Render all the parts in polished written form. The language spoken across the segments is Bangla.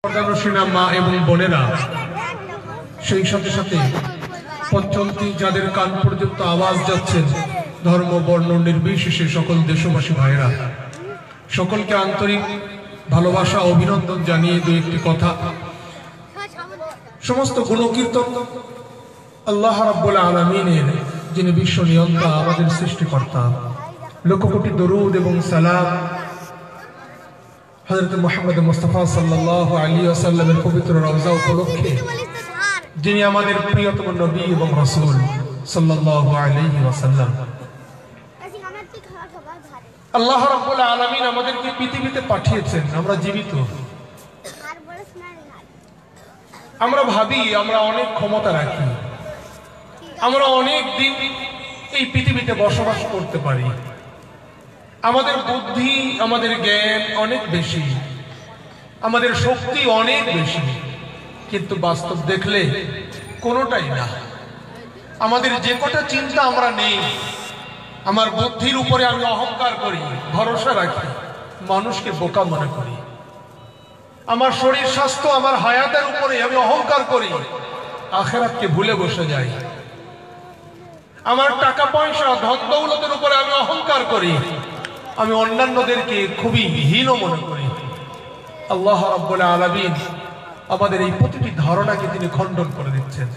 পর্দানসীনা মা এবং বোনেরা, সেই সাথে সাথে পথ চলতি যাদের কান পর্যন্ত আওয়াজ যাচ্ছেন, ধর্ম বর্ণ নির্বিশেষে সকল দেশবাসী ভাইরা, সকলকে আন্তরিক ভালোবাসা অভিনন্দন জানিয়ে দুই একটি কথা। সমস্ত গুণকীর্তন আল্লাহ রাব্বুল আলামিনের, যিনি বিশ্ব নিয়ন্তা, আমাদের সৃষ্টিকর্তা। লক্ষ কোটি দরুদ এবং সালাম হযরত মুহাম্মদ মুস্তাফা সাল্লাল্লাহু আলাইহি ওয়াসাল্লামের পবিত্র রওজা উপলক্ষে, যিনি আমাদের প্রিয়তম নবী এবং রাসূল সাল্লাল্লাহু আলাইহি ওয়াসাল্লাম। আল্লাহ রাব্বুল আলামিন আমাদেরকে পৃথিবীতে পাঠিয়েছেন, আমরা জীবিত। আমরা ভাবি আমরা অনেক ক্ষমতা রাখি, আমরা অনেক দিন এই পৃথিবীতে বসবাস করতে পারি, আমাদের বুদ্ধি আমাদের জ্ঞান অনেক বেশি, আমাদের শক্তি অনেক বেশি, কিন্তু বাস্তব দেখলে কোনোটাই না। আমাদের যে কটা চিন্তা আমরা নেই, আমার বুদ্ধির উপরে আমি অহংকার করি, ভরসা রাখি, মানুষকে বোকা মনে করি। আমার শরীর স্বাস্থ্য, আমার হায়াতের উপরে আমি অহংকার করি, আখিরাতকে ভুলে বসে যাই। আমার টাকা পয়সা ধন দৌলতের উপরে আমি অহংকার করি, আমি অন্যান্যদেরকে খুবই হীন মনে করি। আল্লাহ রাব্বুল আলামিন আমাদের এই প্রতিটি ধারণাকে তিনি খণ্ডন করে দিচ্ছেন।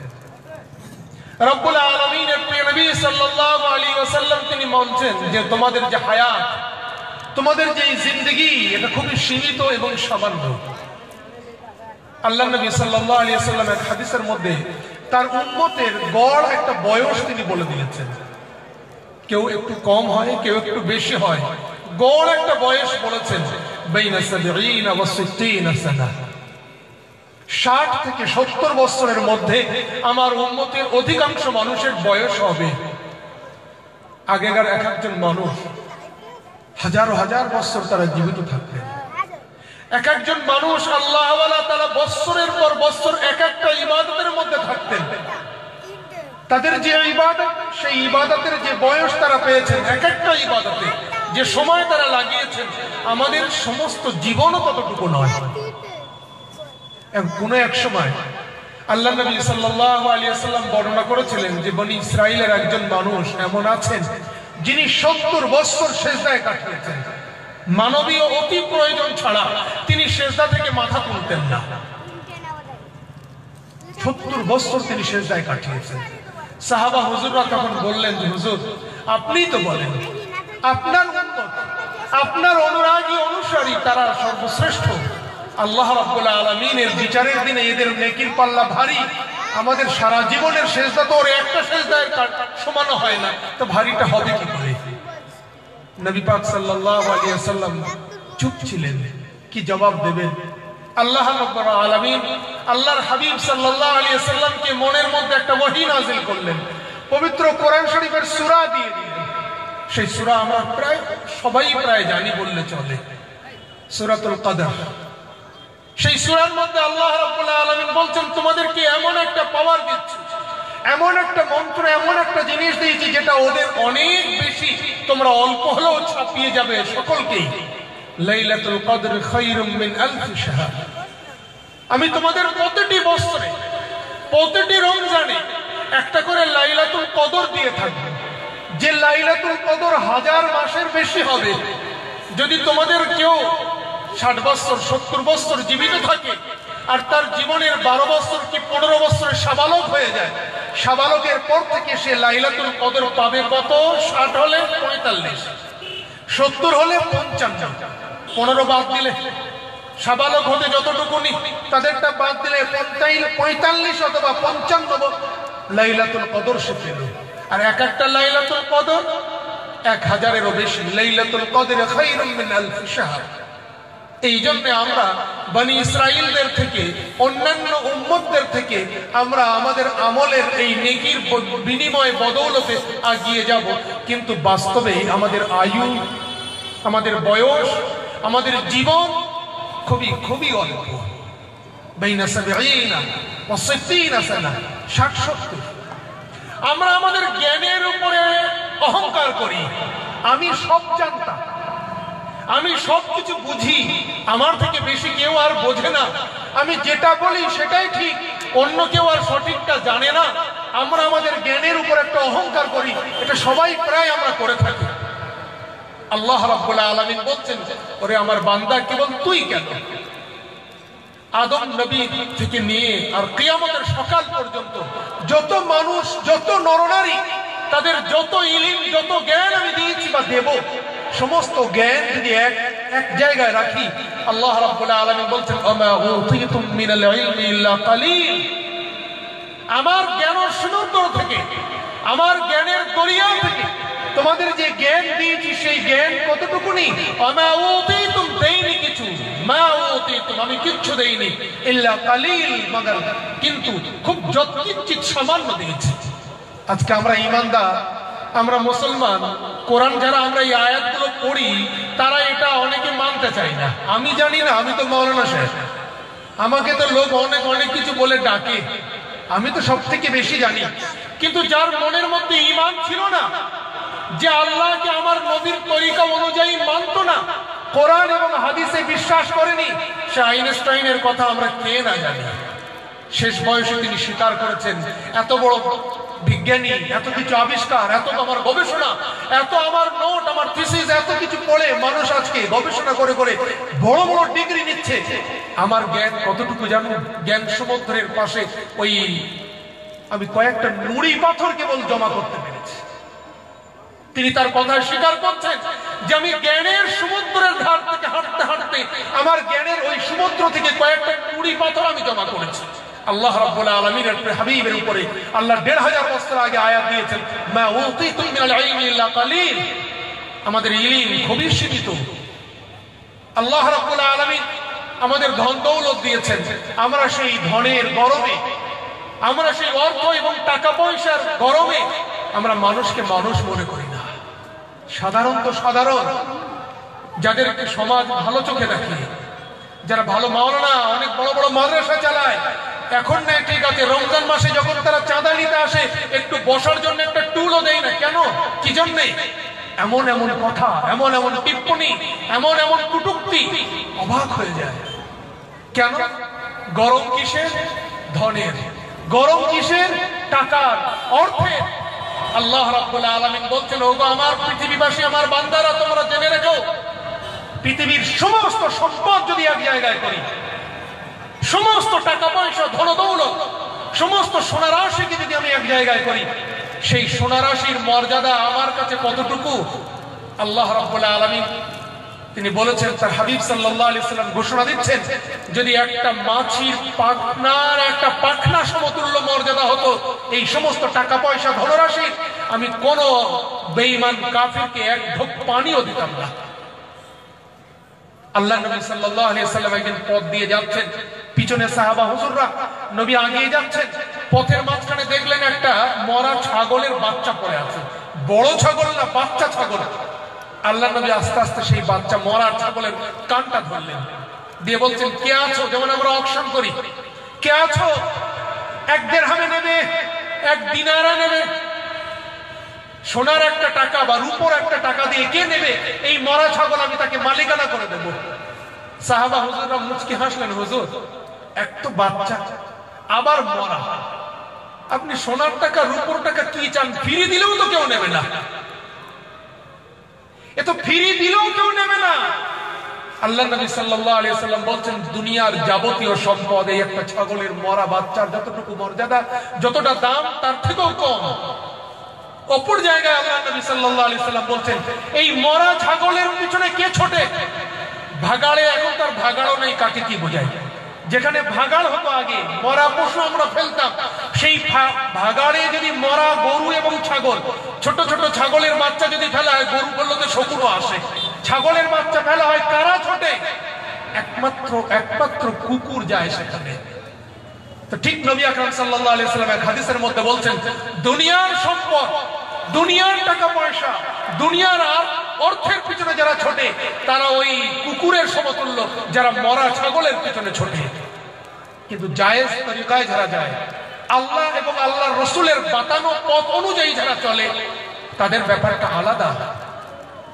রাব্বুল আলামিনের প্রিয় নবী সাল্লাল্লাহু আলাইহি ওয়াসাল্লাম তিনি বলছেন যে তোমাদের যে হায়াত, তোমাদের যে জিন্দেগি, এটা খুবই সীমিত এবং সামান্য। আল্লাহ নবী সাল্লাল্লাহু আলাইহি ওয়াসাল্লাম এক হাদিসের মধ্যে তার উম্মতের গড় একটা বয়স তিনি বলে দিয়েছেন। কেউ একটু কম হয়, কেউ একটু বেশি হয়, গড় একটা বয়স বলেছেন, বাইনা 70 ওয়া 60 সানা। 60 থেকে 70 বছরের মধ্যে আমার উম্মতের অধিকাংশ মানুষের বয়স হবে। আগেকার এক একজন মানুষ হাজার হাজার বছর তারা জীবিত থাকতেন। এক একজন মানুষ আল্লাহ ওয়ালা তারা বছরের পর বছর এক একটা ইবাদতের মধ্যে থাকতেন। তাদের যে ইবাদত, সেই ইবাদতের যে বয়স তারা পেয়েছেন, এক একটা ইবাদতে যে সময় তারা লাগিয়েছেন, আমাদের সমস্ত জীবনও ততটুকু নয়। কোনো এক সময় আল্লাহ নবী সাল্লাল্লাহু আলাইহি ওয়াসাল্লাম বর্ণনা করেছিলেন যে বনি ইসরাইলের একজন মানুষ এমন আছেন যিনি 70 বছর সিজদায় কাটিয়েছেন। মানবীয় অতি প্রয়োজন ছাড়া তিনি সিজদা থেকে মাথা তুলতেন না। 70 বছর তিনি সিজদায় কাটিয়েছেন। সাহাবা হুজুররা তখন বললেন, হুজুর আপনিই তো বলেন, আপনার উম্মত, আপনার অনুরাগী অনুসারী তারা সর্বশ্রেষ্ঠ। আল্লাহ রাব্বুল আলামিনের বিচারের দিনে এদের নেকির পাল্লা ভারী। আমাদের সারা জীবনের সিজদা তো ওর একটা সিজদায় সমান হয় না, তো ভারীটা হবে কি করে? নবী পাক সাল্লাল্লাহু আলাইহি ওয়াসাল্লাম চুপ ছিলেন, কি জবাব দেবেন? আল্লাহ রাব্বুল আলামিন আল্লাহর হাবিব সাল্লাল্লাহু আলাইহি ওয়াসাল্লামকে মনের মধ্যে একটা ওহী নাযিল করলেন, পবিত্র কোরআন শরীফের সূরা দিয়ে দিলেন। সেই সূরা আমরা সবাই জানি বললে চলে, সূরাতুল কদর। সেই সূরার মধ্যে আল্লাহ রাব্বুল আলামিন বলছেন, তোমাদেরকে এমন একটা পাওয়ার দিচ্ছি, এমন একটা মন্ত্র, এমন একটা জিনিস দিয়েছি যেটা ওদের অনেক বেশি, তোমরা অল্প হলেও ছাপিয়ে যাবে সকলকেই। লাইলাতুল কদর খায়রুম মিন আলফ শাহর। আমি তোমাদের প্রতিটি বছরে, প্রতিটি রমজানে একটা করে লাইলাতুল কদর দিয়ে থাকবো, যে লাইলাতুল কদর 1000 মাসের বেশি হবে। যদি তোমাদের কেউ 60 বছর 70 বছর জীবিত থাকে আর তার জীবনের 12 বছর কি 15 বছরে সাবালক হয়ে যায়, সাবালকের পর থেকে সে লাইলাতুল কদর পাবে কত? 60 হলে 45, 70 হলে 55, 15 বাদ দিলে সাবালক হতে যতটুকু নি তাদেরটা বাদ দিলে 45 অথবা 55 লাইলাতুল কদর সে পেল। আর এক একটা লাইলাতুল কদর 1000-এরও বেশি। লাইলাতুল কদর খায়রুম মিন আলফ শাহর। এই জন্য আমরা বনি ইসরাইলদের থেকে, অন্যান্য উম্মতদের থেকে আমরা আমাদের আমলের এই নেকির বিনিময় বদৌলতে এগিয়ে যাব, কিন্তু বাস্তবে আমাদের আয়ু, আমাদের বয়স, আমাদের জীবন খুবই খুবই অল্প। বাইনা 70 ওয়া 60 সানা, 60-70। আমরা আমাদের জ্ঞানের উপরে অহংকার করি, আমি সব জানতাম, আমি সবকিছু বুঝি, আমার থেকে বেশি কেউ আর বোঝে না। আমি যেটা বলি সেটাই ঠিক, অন্য কেউ আর সঠিকটা জানে না, আমরা আমাদের জ্ঞানের উপর একটা অহংকার করি, এটা সবাই প্রায় আমরা করে থাকি। আল্লাহ রাব্বুল আলামিন বলছেন, ওরে আমার বান্দা কেবল তুই কেন, আদম নবী থেকে নিয়ে আর কিয়ামতের সকাল পর্যন্ত যত মানুষ, যত নরনারী, তাদের যত ইলম, যত জ্ঞান আমি দিয়েছি বা দেব, সমস্ত জ্ঞান যদি এক জায়গায় রাখি, আল্লাহ রাব্বুল আলামিন বলছেন, ওমা উতিতুম মিনাল ইলমি ইল্লা কালিল, আমার জ্ঞানের সমুদ্র থেকে, আমার জ্ঞানের দরিয়া থেকে তোমাদের যে জ্ঞান দিয়েছি সেই জ্ঞান কতটুকুনি, ওমা উতিতুম, দেইনি কিছু, মা উতিতুম, আমি কিচ্ছু দেইনি, ইল্লা কালিল, মগর কিন্তু খুব যৎকিঞ্চিত সামান্য দিয়েছি। আজকে আমরা ঈমানদার, আমরা মুসলমান, কোরআন যারা আমরা এই আয়াতগুলো পড়ি, তারা এটা অনেকে মানতে চায় না। আমি জানি না, আমি তো মাওলানা সাহেব, আমাকে তো লোক অনেক অনেক কিছু বলে ডাকে, আমি তো সব থেকে বেশি জানি। কিন্তু যার মনের মধ্যে ঈমান ছিল না, যে আল্লাহকে আমার নবীর তরিকা অনুযায়ী মানত না, কোরআন এবং হাদিসে বিশ্বাস করেনি, সে আইনস্টাইনের কথা আমরা কে না জানি। শেষ বয়সে তিনি স্বীকার করেছেন, এত বড় বিজ্ঞানী, এত কিছু আবিষ্কার, এত আমার গবেষণা, এত আমার নোট, আমার থিসিস, এত কিছু পড়ে মানুষ আজকে গবেষণা করে করে বড় বড় ডিগ্রি নিচ্ছে। আমার জ্ঞান কতটুকু জানো? জ্ঞান সমুদ্রের পাশে ওই আমি কয়েকটা নুড়ি পাথর কেবল জমা করতে পেরেছি। তিনি তার কথা স্বীকার করছেন যে আমি জ্ঞানের সমুদ্রের ধার থেকে হাঁটতে হাঁটতে আমার জ্ঞানের ওই সমুদ্র থেকে কয়েকটা নুড়ি পাথর আমি জমা করেছি। আল্লাহ রাব্বুল আলামিনের হাবিবের উপরে আল্লাহ ১৫০০ বছর আগে আয়াত দিয়েছেন, মা উতিতুম মিনাল ইলমি ইল্লা কালিল, আমাদের ইলম খুবই সীমিত। আল্লাহ রাব্বুল আলামিন আমাদের ধন দৌলত দিয়েছেন, আমরা সেই ধনের গরমে, আমরা সেই অর্থ এবং টাকা পয়সার গরমে আমরা মানুষকে মানুষ মনে করি না। সাধারণত সাধারণ যাদেরকে সমাজ ভালো চোখে দেখে, যারা ভালো মাওলানা, অনেক বড় বড় মাদ্রাসা চালায়, এখন না ঠিক আছে, রমজান মাসে যখন তারা চাঁদা নিতে আসে, একটু বসার জন্য একটা টুলও দেয় না। কেন? কি জন্যে? এমন এমন কথা, এমন এমন টিপ্পনি, এমন এমন কটূক্তি, অবাক হয়ে যায়। কেন? গরম কিসের? ধনের। গরম কিসের? টাকার, অর্থের। আল্লাহ রাব্বুল আলামিন বলছেন, ওগো আমার পৃথিবীবাসী, আমার বান্দারা, তোমরা জেনে রেখো, পৃথিবীর সমস্ত সম্পদ যদি এক জায়গায় করি, সমস্ত টাকা পয়সা, ধন দৌলত, সমস্ত সোনারাশিকে যদি আমি এক জায়গায় করি, সেই সোনারাশির মর্যাদা আমার কাছে কতটুকু? আল্লাহ রাব্বুল আলামিন তিনি বলেছেন, তার হাবিব সাল্লাল্লাহু আলাইহি সাল্লাম ঘোষণা দিচ্ছেন, যদি একটা মাছির পাখনার একটা পাখনা সমতুল্য মর্যাদা হতো এই সমস্ত টাকা পয়সা, ধনরাশি, আমি কোন বেঈমান কাফিরকে এক ঢোক পানিও দিতাম না। আল্লাহ নবী সাল্লাল্লাহু আলাইহি সাল্লাম একদিন পথ দিয়ে যাচ্ছেন, পিছনে সাহাবা হুজুররা, নবী আগিয়ে যাচ্ছেন, পথের মাঝখানে দেখলেন একটা মরা ছাগলের বাচ্চা পড়ে আছে। বড় ছাগল না, বাচ্চা ছাগল। আল্লাহ নবী আস্তে আস্তে সেই বাচ্চা মরা ছাগলের কানটা ধরলেন, দিয়ে বলছেন, কে আছো? যেমন আমরা অকশন করি, কে আছো? 1 দিরহামে নেবে, 1 দিনারে নেবে, সোনার একটা টাকা বা রূপোর একটা টাকা দিয়ে কে নেবে এই মরা ছাগল? আমি তাকে মালিকানা করে দেব। সাহাবা হুজুররা মুচকি হাসলেন, হুজুর এক তো বাচ্চা, আবার মরা, আপনি সোনার টাকা রূপোর টাকা কি চান? ফিরিয়ে দিলেও তো কেউ নেবে না, এ তো ফিরিয়ে দিলেও কেউ নেবে না। আল্লাহ নবী সাল্লাল্লাহু আলাইহি সাল্লাম বলছেন, দুনিয়ার যাবতীয় সম্পদ এই একটা ছাগলের মরা বাচ্চার যতটুকু মর্যাদা, যতটা দাম, তার থেকেও কম। অপর জায়গায় আল্লাহ নবী সাল্লাল্লাহু আলাইহি সাল্লাম বলছেন, এই মরা ছাগলের পিছনে কে ছোটে? ভাগাড়ে, এখন তার ভাগাড়ও নেই, কাকে কি বোঝায়? যেখানে ভাগাড় হতো আগে, মরা পশু আমরা ফেলতাম, সেই ভাগাড়ে যদি মরা গরু এবং ছাগল, ছোট ছোট ছাগলের বাচ্চা যদি ফেলা হয়, গরু বলতে শকুনও আসে, ছাগলের বাচ্চা ফেলা হয়, কারা ছোটে? একমাত্র কুকুর যায় সেখানে। তো ঠিক নবী আকরাম সাল্লাল্লাহু আলাইহি সাল্লাম এক হাদিসের মধ্যে বলছেন, দুনিয়ার সম্পদ, দুনিয়ার টাকা পয়সা, দুনিয়ার অর্থের পিছনে যারা ছোটে, তারা ওই কুকুরের সমতুল্য যারা মরা ছাগলের পিছনে ছোটে। কিন্তু জায়েজ তরিকায় যারা যায়, আল্লাহ এবং আল্লাহর রাসূলের বাতানো পথ অনুযায়ী যারা চলে, তাদের ব্যাপারটা আলাদা।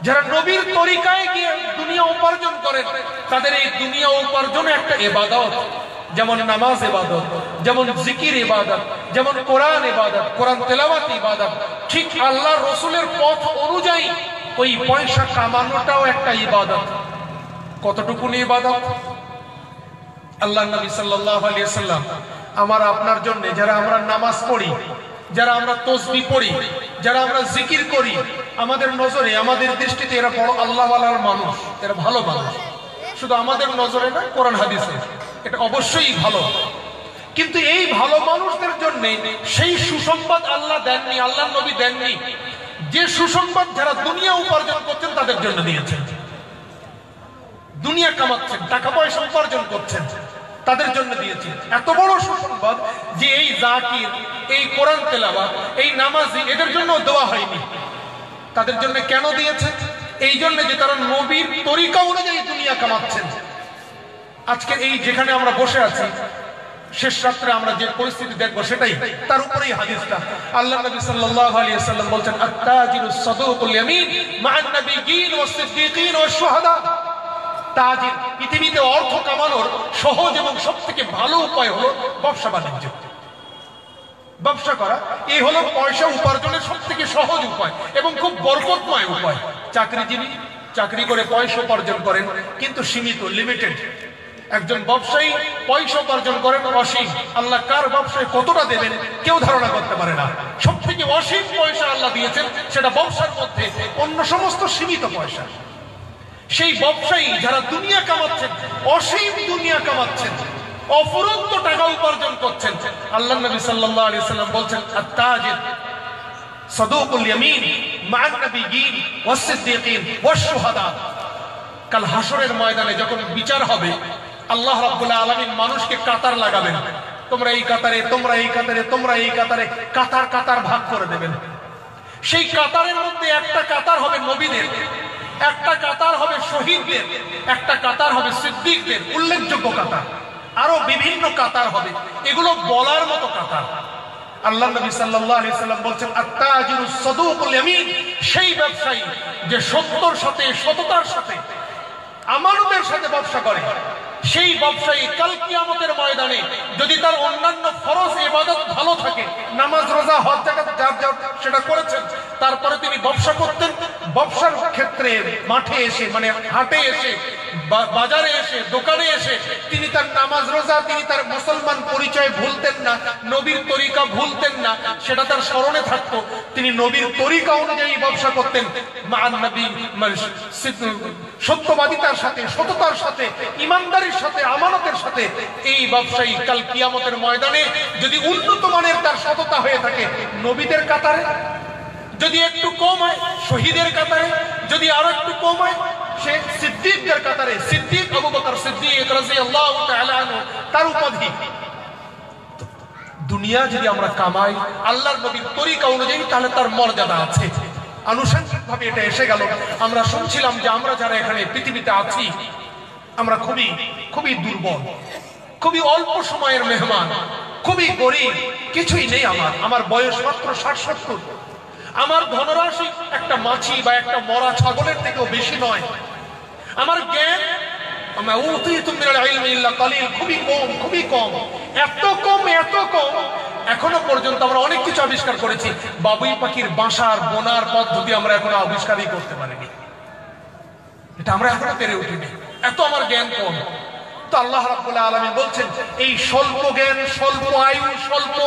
যারা নবীর তরিকায় গিয়ে দুনিয়া উপার্জন করেন, তাদের এই দুনিয়া উপার্জনে একটা ইবাদত, যেমন নামাজ ইবাদত, যেমন জিকির ইবাদত, যেমন কোরআন ইবাদত, কোরআন তেলাওয়াত ইবাদত, ঠিক আল্লাহর রাসূলের পথ অনুযায়ী ওই পয়সা কামানোটাও একটা ইবাদত। কতটুকু ইবাদত? আল্লাহর নবী সাল্লাল্লাহু আলাইহি ওয়াসাল্লাম আমার আপনার জন্য, যারা আমরা নামাজ পড়ি, যারা আমরা তাসবিহ পড়ি, যারা আমরা জিকির করি, আমাদের নজরে, আমাদের দৃষ্টিতে এরা বড় আল্লাহওয়ালার মানুষ, এরা ভালো মানুষ। শুধু আমাদের নজরে না, কোরআন হাদিসে এটা অবশ্যই ভালো। কিন্তু এই ভালো মানুষদের জন্য সেই সুসংবাদ আল্লাহ দেননি, আল্লাহর নবী দেননি। যে সুসংবাদ যারা দুনিয়া উপার্জন করছেন তাদের জন্য দিয়েছেন। দুনিয়া কামাচ্ছেন, টাকা পয়সা উপার্জন করছেন, তাদের জন্য দিয়েছেন। এত বড় সুসংবাদ যে এই জাকির, এই কোরআন তেলাওয়াত, এই নামাজি, এদের জন্য দেওয়া হয়নি। তাদের জন্য কেন দিয়েছেন? এই জন্য যে তারা নবীর তরিকা অনুযায়ী দুনিয়া কামাচ্ছেন। আজকে এই যেখানে আমরা বসে আছি, শেষ রাত্রে আমরা যে পরিস্থিতি দেখবো সেটাই, তার উপরেই হাদিসটা। আল্লাহ নবী সাল্লাল্লাহু আলাইহি ওয়াসাল্লাম বলেন, আত-তাজিরুস সাদুকুল ইয়ামিন মা'আন নাবিয়্যিন ওয়াস সিদ্দীকিন ওয়াশ শুহাদা। তাজির, পৃথিবীতে অর্থ কামানোর সহজ এবং সবথেকে ভালো উপায় হলো ব্যবসা বাণিজ্য। ব্যবসা করা এই হলো পয়সা উপার্জনের সবথেকে সহজ উপায় এবং খুব বরকতময় উপায়। চাকরিজীবী চাকরি করে পয়সা উপার্জন করেন, কিন্তু সীমিত, লিমিটেড। একজন ব্যবসায়ী পয়সা উপার্জন করেন অসীম। আল্লাহ কার ব্যবসায় কতটা দেবেন কেউ ধারণা করতে পারে না। সব থেকে অসীম পয়সা আল্লাহ দিয়েছেন, সেটা ব্যবসার মধ্যে, অন্য সমস্ত সীমিত পয়সা। সেই ব্যবসায়ী যারা দুনিয়া কামাচ্ছেন, অসীম দুনিয়া কামাচ্ছেন, অফুরন্ত টাকা উপার্জন করছেন, আল্লাহ নবী সাল্লাল্লাহু আলাইহি ওয়াসাল্লাম বলছেন, আত-তাজির সাদুকুল ইয়ামিন মা'আন নাবিয়্যিন ওয়াস সিদ্দীকিন ওয়াশ শুহাদা। কাল হাসরের ময়দানে যখন বিচার হবে, আল্লাহ রাব্বুল আলামিন মানুষকে কাতার লাগাবেন। তোমরা এই কাতারে, তোমরা এই কাতারে, তোমরা এই কাতারে, কাতার কাতার ভাগ করে দেবেন। সেই কাতারের মধ্যে একটা কাতার হবে নবীদের, একটা কাতার হবে শহীদদের, একটা কাতার হবে সিদ্দিকদের, উল্লেখযোগ্য কাতার। আরো বিভিন্ন কাতার হবে, এগুলো বলার মতো কাতার। আল্লাহ নবী সাল্লাল্লাহু আলাইহি ওয়াসাল্লাম বলছেন, আত-তাজিরুস সাদুকুল ইয়ামিন, সেই ব্যবসায়ী যে সত্যর সাথে, সততার সাথে, আমানতের সাথে ব্যবসা করে, সেই ব্যবসায়ী কাল কিয়ামতের ময়দানে যদি তার অন্যান্য ফরজ ইবাদত ভালো থাকে, নামাজ, রোজা, হজ, যাকাত যার যার সেটা করেছেন, তারপরে তিনি ব্যবসা করতেন, ব্যবসার ক্ষেত্রে মাঠে এসে, মানে হাটে এসে, বাজারে এসে, দোকানে এসে তিনি তার নামাজ, রোজা, তিনি তার মুসলমান পরিচয় ভুলতেন না, নবীর তরিকা ভুলতেন না, সেটা তার স্মরণে থাকতো। তিনি নবীর তরিকা অনুযায়ী ব্যবসা করতেন, মান নবী, সত্যবাদিতার সাথে, সততার সাথে, ইমানদারির সাথে, আমানতের সাথে। এই ব্যবসায়ী কাল কিয়ামতের ময়দানে যদি উন্নত মানের তার সততা হয়ে থাকে, নবীদের কাতারে, যদি একটু কম হয় শহীদের কাতারে, যদি আরো একটু কম হয় সে সিদ্দিকদের কাতারে। সিদ্দিক আবু বকর সিদ্দিক রাদিয়াল্লাহু তাআলা আনহু, তার উপাধি। দুনিয়া যদি আমরা কামাই আল্লাহর নবীর তরিকা অনুযায়ী, তাহলে তার মর্যাদা আছে। আনুষঙ্গিকভাবে এটা এসে গেল। আমরা শুনছিলাম যে আমরা যারা এখানে পৃথিবীতে আছি, আমরা খুবই খুবই দুর্বল, খুবই অল্প সময়ের মেহমান, খুবই গরিব, কিছুই নেই। আমার বয়স মাত্র 60-70। আমার ধনরাশি একটা মাছি বা একটা মরা ছাগলের থেকেও বেশি নয়। আমার জ্ঞান খুবই কম, খুবই কম, এত কম, এত কম। এখনো পর্যন্ত আমরা অনেক কিছু আবিষ্কার করেছি, বাবুই পাখির বাসার বোনার পদ্ধতি আমরা এখনো আবিষ্কারই করতে পারিনি। এটা আমরা এখনো পেরে উঠিনি, এত আমার জ্ঞান কম। তো আল্লাহ রাব্বুল আলামিন বলছেন, এই স্বল্প জ্ঞান, স্বল্প আয়ু, স্বল্প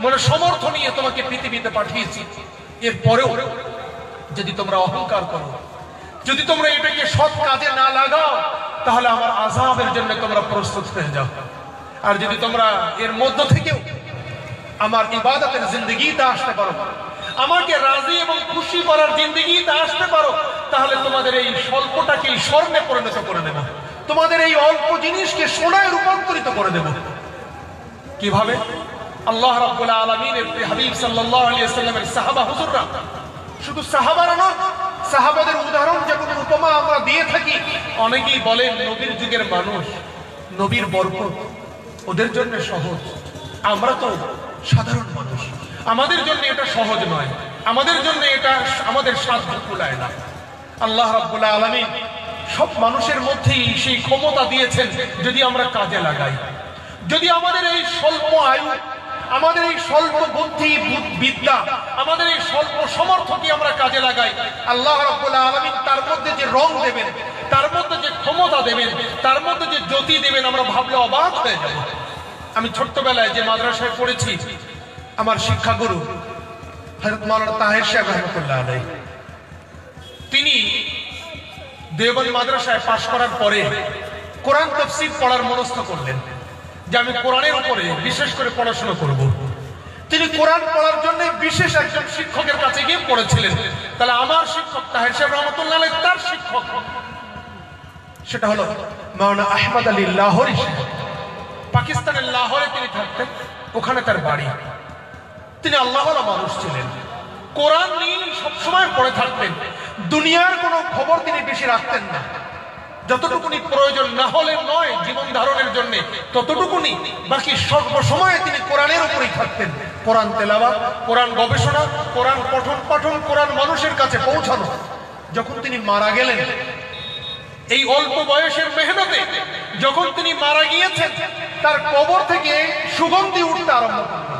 মানে সমর্থ নিয়ে তোমাকে পৃথিবীতে পাঠিয়েছি। এরপরেও যদি তোমরা অহংকার করো, যদি তোমরা এটাকে সৎ কাজে না লাগাও, তাহলে আমার আযাবের জন্য তোমরা প্রস্তুত হয়ে যাও। আর যদি তোমরা এর মধ্য থেকেও আমার ইবাদতের জিন্দেগিতে আসতে পারো, আমাকে রাজি এবং খুশি করার জিন্দেগিতে আসতে পারো, তাহলে তোমাদের এই স্বল্পটাকে স্বর্ণে পরিণত করে দেব, তোমাদের এই অল্প জিনিসকে সোনায় রূপান্তরিত করে দেব। কিভাবে? আল্লাহ রাব্বুল আলামিনের হাবিব সাল্লাল্লাহু আলাইহি ওয়াসাল্লামের সাহাবা হুজুররা, শুধু সাহাবারা নয়, সাহাবাদের উদাহরণ যেমন উপমা আমরা দিয়ে থাকি। অনেকেই বলেন নবীর যুগের মানুষ, নবীর বরকত ওদের জন্য সহজ, আমরা তো সাধারণ মানুষ, আমাদের জন্য এটা সহজ নয়, আমাদের জন্য এটা আমাদের সাধ্য কুলায় না। আল্লাহ রাব্বুল আলামিন সব মানুষের মধ্যেই সেই ক্ষমতা দিয়েছেন যদি আমরা কাজে লাগাই। যদি আমাদের এই স্বল্প আয়ু, আমাদের এই স্বল্প বুদ্ধি বিদ্যা, আমাদের এই স্বল্প সামর্থ্যকে আমরা কাজে লাগাই, আল্লাহ রাব্বুল আলামিন তার মধ্যে যে রং দেবেন, তার মধ্যে যে ক্ষমতা দেবেন, তার মধ্যে যে জ্যোতি দেবেন, আমরা ভাবলে অবাক হয়ে যাব। আমি ছোট্টবেলায় যে মাদ্রাসায় পড়েছি, আমার শিক্ষাগুরু হযরত মাওলানা তাহের সাহেব রহমাতুল্লাহ আলাইহি, তিনি দেওবন্দ মাদ্রাসায় পাশ করার পরে কোরআন তাফসীর পড়ার মনস্থ করলেন যে আমি কোরআনের উপরে বিশেষ করে পড়াশোনা করব। তিনি কোরআন পড়ার জন্য বিশেষ একজন শিক্ষকের কাছে গিয়ে পড়েছিলেন। তাহলে আমার শিক্ষক তাহের সাহেব রহমাতুল্লাহ আলাইহি, তার শিক্ষক সেটা হলো মাওলানা আহমদ আলী লাহোরী সাহেব। পাকিস্তানের লাহোরে তিনি থাকতেন, ওখানে তার বাড়ি। তিনি আল্লাহওয়ালা মানুষ ছিলেন, কোরআন নিয়ে সবসময় পড়ে থাকতেন। দুনিয়ার কোনো খবর তিনি বেশি রাখতেন না, যতটুকুনি প্রয়োজন, না হলে নয় জীবন ধারণের জন্য ততটুকুনি, বাকি সর্বসময়ে তিনি কোরআনের উপরেই থাকতেন। কোরআন তেলাওয়াত, কোরআন গবেষণা, কোরআন পঠন পাঠন, কোরআন মানুষের কাছে পৌঁছানো। যখন তিনি মারা গেলেন, এই অল্প বয়সের মেহনতে যখন তিনি মারা গিয়েছেন, তার কবর থেকে সুগন্ধি উঠতে আরম্ভ করল।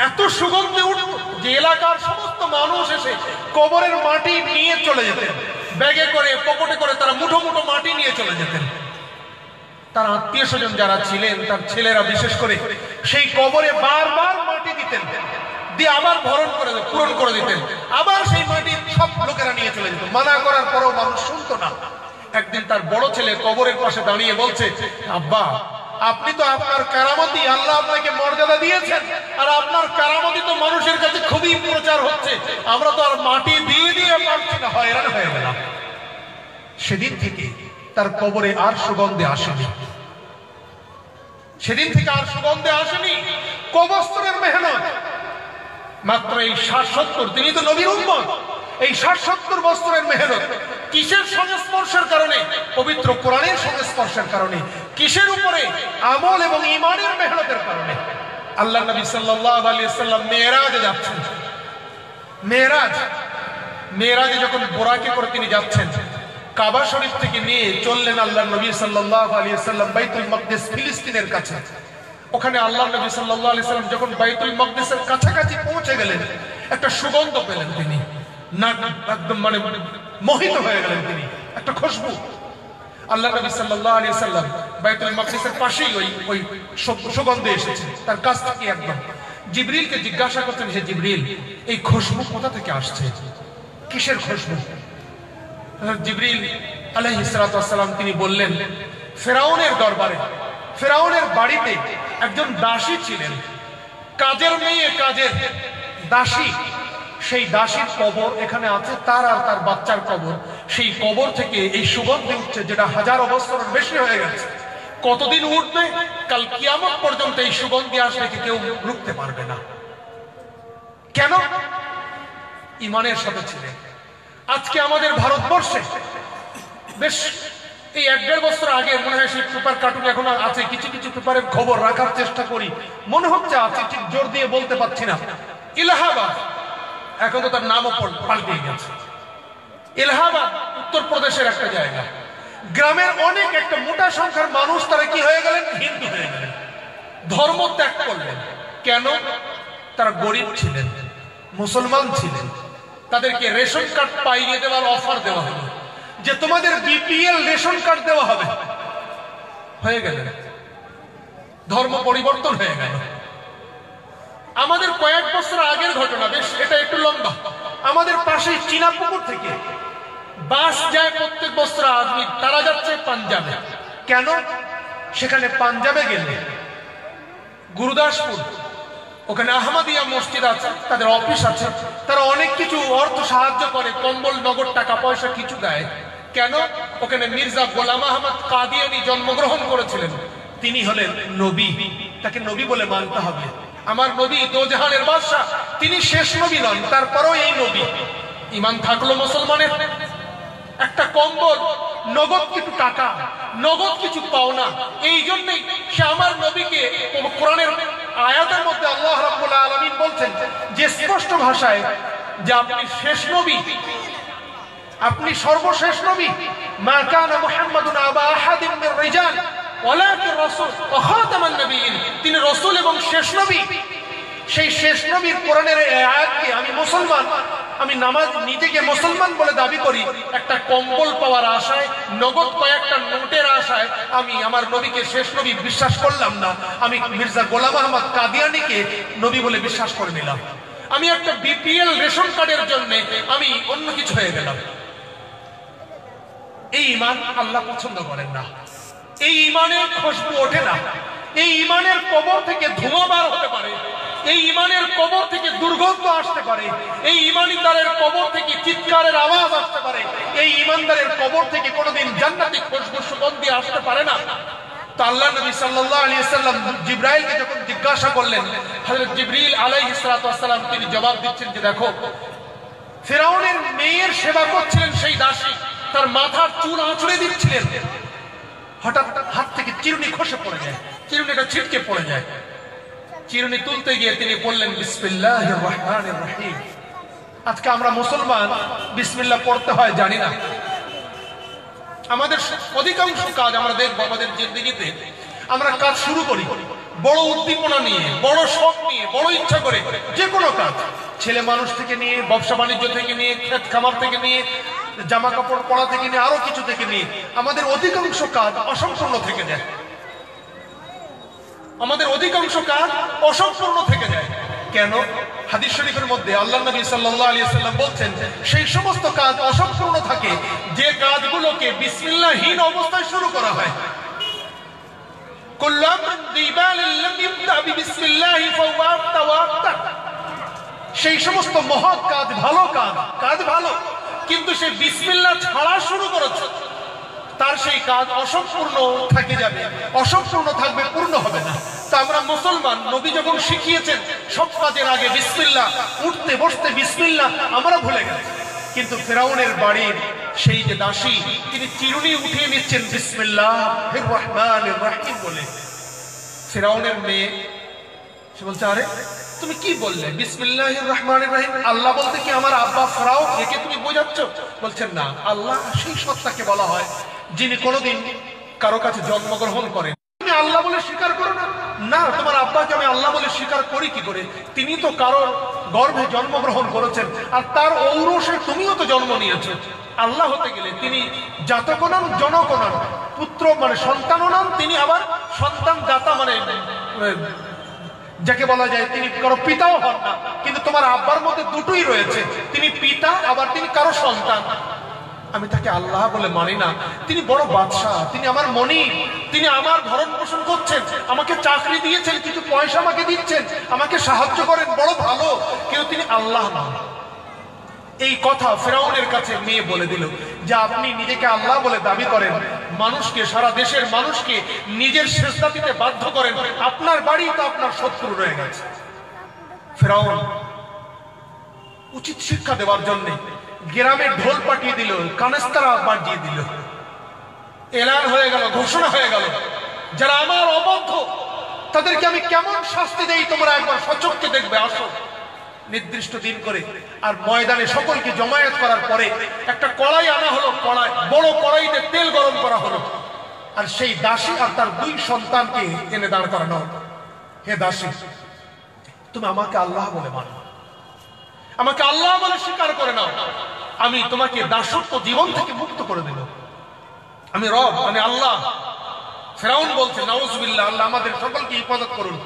এত সুগন্ধি উঠত যে এলাকার সমস্ত মানুষ এসে কবরের মাটি নিয়ে চলে যেতেন, ব্যাগে করে, পকেটে করে তারা মুঠো মুঠো মাটি নিয়ে চলে যেতেন। তার আত্মীয় স্বজন যারা ছিলেন, তার ছেলেরা বিশেষ করে, সেই কবরে বারবার মাটি দিতেন, দিয়ে আবার ভরণ করে পূরণ করে দিতেন, আবার সেই মাটি সব লোকেরা নিয়ে চলে যেত। মানা করার পরেও মানুষ শুনতো না। একদিন তার বড় ছেলে কবরের পাশে দাঁড়িয়ে বলছে, আব্বা, আপনি তো আপনার কারামতি, আল্লাহ আপনাকে মর্যাদা দিয়েছেন, আর আপনার কারামতি তো মানুষের কাছে খুবই প্রচার হচ্ছে, আমরা তো আর মাটি দিয়ে দিয়ে পারছি না, হয়রান হয়ে গেলাম। সেদিন থেকে তার কবরে আর সুগন্ধে আসেনি, সেদিন থেকে আর সুগন্ধে আসেনি। কবরের মেহনত মাত্র এই ৬০-৭০, তিনি তো নবীর উম্মত, এই ৬০-৭০ বছরের মেহনত কিসের সংস্পর্শের কারণে? পবিত্র কোরআনের সংস্পর্শের কারণে। কিসের উপরে? আমল এবং ঈমানের মেহনতের কারণে। আল্লাহ নবী সাল্লাল্লাহু আলাইহি ওয়াসাল্লাম মেরাজে যাচ্ছেন। মেরাজে যখন বোরাকে করে তিনি যাচ্ছেন, কাবা শরীফ থেকে নিয়ে চললেন আল্লাহ নবী সাল্লাল্লাহু আলাইহি ওয়াসাল্লাম বাইতুল মাকদিস, ফিলিস্তিনের কাছে। ওখানে আল্লাহ নবী সাল্লাল্লাহু আলাইহি ওয়াসাল্লাম যখন বাইতুল মাকদিসের কাছাকাছি পৌঁছে গেলেন, একটা সুগন্ধ পেলেন তিনি, না একদম মানে মোহিত হয়ে গেলেন তিনি, একটা খুশবু। আল্লাহ নবী সাল্লাল্লাহু আলাইহি ওয়াসাল্লাম বাইতুল মাকদিসের পাশেই ওই সুগন্ধ এসেছে তার কাছ থেকে। একদম জিবরিলকে জিজ্ঞাসা করতেন, হে জিবরিল, এই খুশবু কোথা থেকে আসছে, কিসের খুশবু? জিবরিল আলাইহিস সালাতু ওয়াস সালাম তিনি বললেন, ফেরাউনের দরবারে, ফেরাউনের বাড়িতে একজন দাসী ছিলেন, কাজের মেয়ে, কাজের দাসী। সেই দাসীর কবর এখানে আছে, তার আর তার বাচ্চার কবর। সেই কবর থেকে এই সুগন্ধি উঠছে, যেটা হাজারো বছরের বেশি হয়ে গেছে। কতদিন উঠবে? কাল কিয়ামত পর্যন্ত এই সুগন্ধি আসলে কেউ রুখতে পারবে না। কেন? ঈমানের সাথে ছিলেন। আজকে আমাদের ভারতবর্ষে বেশ এই ১-১.৫ বছর আগে মনে হয় সেই পেপার কার্টুন এখন আছে, কিছু কিছু পেপারের খবর রাখার চেষ্টা করি, মনে হচ্ছে আছে, ঠিক জোর দিয়ে বলতে পারছি না। এলাহাবাদ, এখন তো তার নামও পাল্টে গেছে। এলাহাবাদ উত্তরপ্রদেশের একটা জায়গা, গ্রামের অনেক একটা মোটা সংখ্যার মানুষ তারা কি হয়ে গেলেন? হিন্দু হয়ে গেলেন, ধর্ম ত্যাগ করলেন। কেন? তারা গরিব ছিলেন, মুসলমান ছিলেন। তাদেরকে রেশন কার্ড পাইয়ে দেওয়ার অফার দেওয়া হলো যে তোমাদের বিপিএল রেশন কার্ড দেওয়া হবে। হয়ে গেলেন, ধর্ম পরিবর্তন হয়ে গেল। আমাদের কয়েক বছর আগের ঘটনা, বেশ এটা একটু লম্বা। আমাদের পাশেই চীনাপুকুর থেকে বাস যায় প্রত্যেক বছর আজমির, তারা যাচ্ছে পাঞ্জাবে। কেন? সেখানে পাঞ্জাবে গেলে গুরুদাসপুর, ওখানে আহমদিয়া মসজিদ আছে, তাদের অফিস আছে, তারা অনেক কিছু অর্থ সাহায্য করে, কম্বল, নগদ টাকা পয়সা কিছু দেয়। কেন? ওখানে মির্জা গোলাম আহমদ কাদিয়ানি জন্মগ্রহণ করেছিলেন, তিনি হলেন নবী, তাকে নবী বলে মানতে হবে। আমার নবী দোজাহানের বাদশা, তিনি শেষ নবী নন, তারপরও এই নবী। ঈমান থাকলো মুসলমানের, একটা কম্বল, নগদ কিছু টাকা, নগদ কিছু পাওনা, এই জন্যই সে আমার নবীকে কোরআনের আয়াতের মধ্যে আল্লাহ রাব্বুল আলামিন বলছেন যে স্পষ্ট ভাষায় যে আপনি শেষ নবী, আপনি সর্বশেষ নবী। মা কানা মুহাম্মাদুন আবা আহাদিন মির রিজাল ওয়ালাকিন রাসূল ওয়া খাতামান নবিয়্যিন, তিনি রাসূল এবং শেষ নবী। সেই শেষ নবীর কোরআনের আয়াতকে আমি মুসলমান, আমি নামাজ নিজেকে মুসলমান বলে দাবি করি, একটা কম্বল পাওয়ার আশায়, নগদ কয়েকটা নোটের আশায় আমি আমার নবীকে শেষ নবী বিশ্বাস করলাম না। আমি মির্জা গোলাম আহমদ কাদিয়ানীকে নবী বলে বিশ্বাস করে নিলাম। আমি একটা বিপিএল রেশন কার্ডের জন্য আমি অন্য কিছু হয়ে গেলাম। এই ঈমান আল্লাহ পছন্দ করেন না। এই ঈমানের খুশবু ওঠে না। এই ঈমানের কবর থেকে ধোঁয়া বার হতে পারে, এই ঈমানের কবর থেকে দুর্গন্ধ আসতে পারে, এই ঈমানদারের কবর থেকে চিৎকারের আওয়াজ আসতে পারে, এই ঈমানদারের কবর থেকে কোনোদিন জান্নাতি খুশবু সুগন্ধি আসতে পারে না। তো আল্লাহ নবী সাল্লাল্লাহু আলাইহি ওয়াসাল্লাম জিবরাইলকে যখন জিজ্ঞাসা করলেন, হযরত জিবরিল আলাইহিস সালাতু ওয়াস সালাম তিনি জবাব দিচ্ছেন যে দেখো, ফিরাউনের মেয়ের সেবা করছিলেন সেই দাসী, তার মাথার চুল আঁচড়ে দিচ্ছিলেন, হঠাৎ হাত থেকে চিরুনি খসে পড়ে যায়, চিরুনিটা ছিটকে পড়ে যায়। চিরুনি তুলতে গিয়ে তিনি বললেন বিসমিল্লাহির রহমানির রহিম। আজকে আমরা মুসলমান বিসমিল্লাহ পড়তে হয় জানি না। আমাদের অধিকাংশ কাজ আমরা দেখব আমাদের জিন্দেগিতে, আমরা কাজ শুরু করি বড় উদ্দীপনা নিয়ে, বড় শখ নিয়ে, বড় ইচ্ছা করে, যে কোনো কাজ, ছেলে মানুষ থেকে নিয়ে, ব্যবসা বাণিজ্য থেকে নিয়ে, ক্ষেত খামার থেকে নিয়ে, জামা কাপড় পরা থেকে নিয়ে, আরো কিছু থেকে নিয়ে আমাদের অধিকাংশ কাজ অসম্পূর্ণ থেকে যায়। আমাদের অধিকাংশ কাজ অসম্পূর্ণ থেকে যায়। কেন? হাদিস শরীফের মধ্যে আল্লাহ নবী সাল্লাল্লাহু আলাইহি ওয়াসাল্লাম বলছেন সেই সমস্ত কাজ অসম্পূর্ণ থাকে যে কাজগুলোকে বিসমিল্লাহহীন অবস্থায় শুরু করা হয়। কুল্লু আমরিন যিবালিন লাম ইবদা বিসমিল্লাহি ফাহুয়া আফতা। সেই সমস্ত মহৎ কাজ, ভালো কাজ ভালো, কিন্তু সে বিসমিল্লাহ ছাড়া শুরু করেছে, তার সেই কাজ অসম্পূর্ণ থেকে যাবে, অসম্পূর্ণ থাকবে, পূর্ণ হবে না। তা আমরা মুসলমান, নবী যখন শিখিয়েছেন সব কাজের আগে বিসমিল্লাহ, উঠতে বসতে বিসমিল্লাহ, আমরা ভুলে গেছি। কিন্তু ফিরাউনের বাড়ির সেই যে দাসী, তিনি চিরুনি উঠিয়ে নিচ্ছেন বিসমিল্লাহির রহমানির রহিম বলে। ফিরাউনের মেয়ে সে বলছে, আরে তুমি কি বললে বিসমিল্লাহির রহমানির রহিম? আল্লাহ বলতে কি আমার আব্বা ফিরাউন, একে তুমি বোঝাচ্ছ? বলছেন না, আল্লাহ সেই সত্তাকে বলা হয় যিনি কোনোদিন কারো কাছে জন্মগ্রহণ করেন। তুমি আল্লাহ বলে স্বীকার করো না? না, তোমার আব্বাকে আমি আল্লাহ বলে স্বীকার করি কি করে? তিনি তো কারোর গর্ভে জন্মগ্রহণ করেছেন, আর তার ঔরসে তুমিও তো জন্ম নিয়েছো। আল্লাহ হতে গেলে তিনি জাতকও নন, জনকও নন, পুত্র মানে সন্তানও নন, তিনি আবার সন্তান দাতা মানে যাকে বলা যায় তিনি কারো পিতাও হন না। কিন্তু তোমার আব্বার মধ্যে দুটোই রয়েছে, তিনি পিতা আবার তিনি কারো সন্তান। আমি তাকে আল্লাহ বলে মানি না। তিনি বড় বাদশাহ, তিনি আমার মনি, তিনি আমার ভরণ পোষণ করছেন, আমাকে চাকরি দিয়েছেন, কিছু পয়সা আমাকে দিচ্ছেন, আমাকে সাহায্য করেন, বড় ভালো, কিন্তু তিনি আল্লাহ না। এই কথা ফিরাউনের কাছে মেয়ে বলে দিল যে আপনি নিজেকে আল্লাহ বলে দাবি করেন, মানুষকে, সারা দেশের মানুষকে নিজের সেজদা দিতে বাধ্য করেন, আপনার বাড়ি তো আপনার শত্রু রয়ে গেছে। ফিরাউন উচিত শিক্ষা দেওয়ার জন্য গ্রামে ঢোল পাঠিয়ে দিল, কানেস্তারা বাজিয়ে দিল, এলান হয়ে গেল, ঘোষণা হয়ে গেল, যারা আমার অবাধ্য তাদেরকে আমি কেমন শাস্তি দেই তোমরা একবার সচক্ষে দেখবে, আসো। নির্দিষ্ট দিন করে আর ময়দানে সকলকে জমায়েত করার পরে একটা কড়াই আনা হলো, কড়াই, বড় কড়াইতে তেল গরম করা হলো, আর সেই দাসী আর তার দুই সন্তানকে এনে দাঁড় করানো হলো। হে দাসী, তুমি আমাকে আল্লাহ বলে মানো, আমাকে আল্লাহ বলে স্বীকার করে নাও, আমি তোমাকে দাসত্ব জীবন থেকে মুক্ত করে দিল, আমি রব, আমি আল্লাহ। ফিরাউন বলছে নাউজুবিল্লাহ, আল্লাহ আমাদের সকলকে হিফাজত করুন,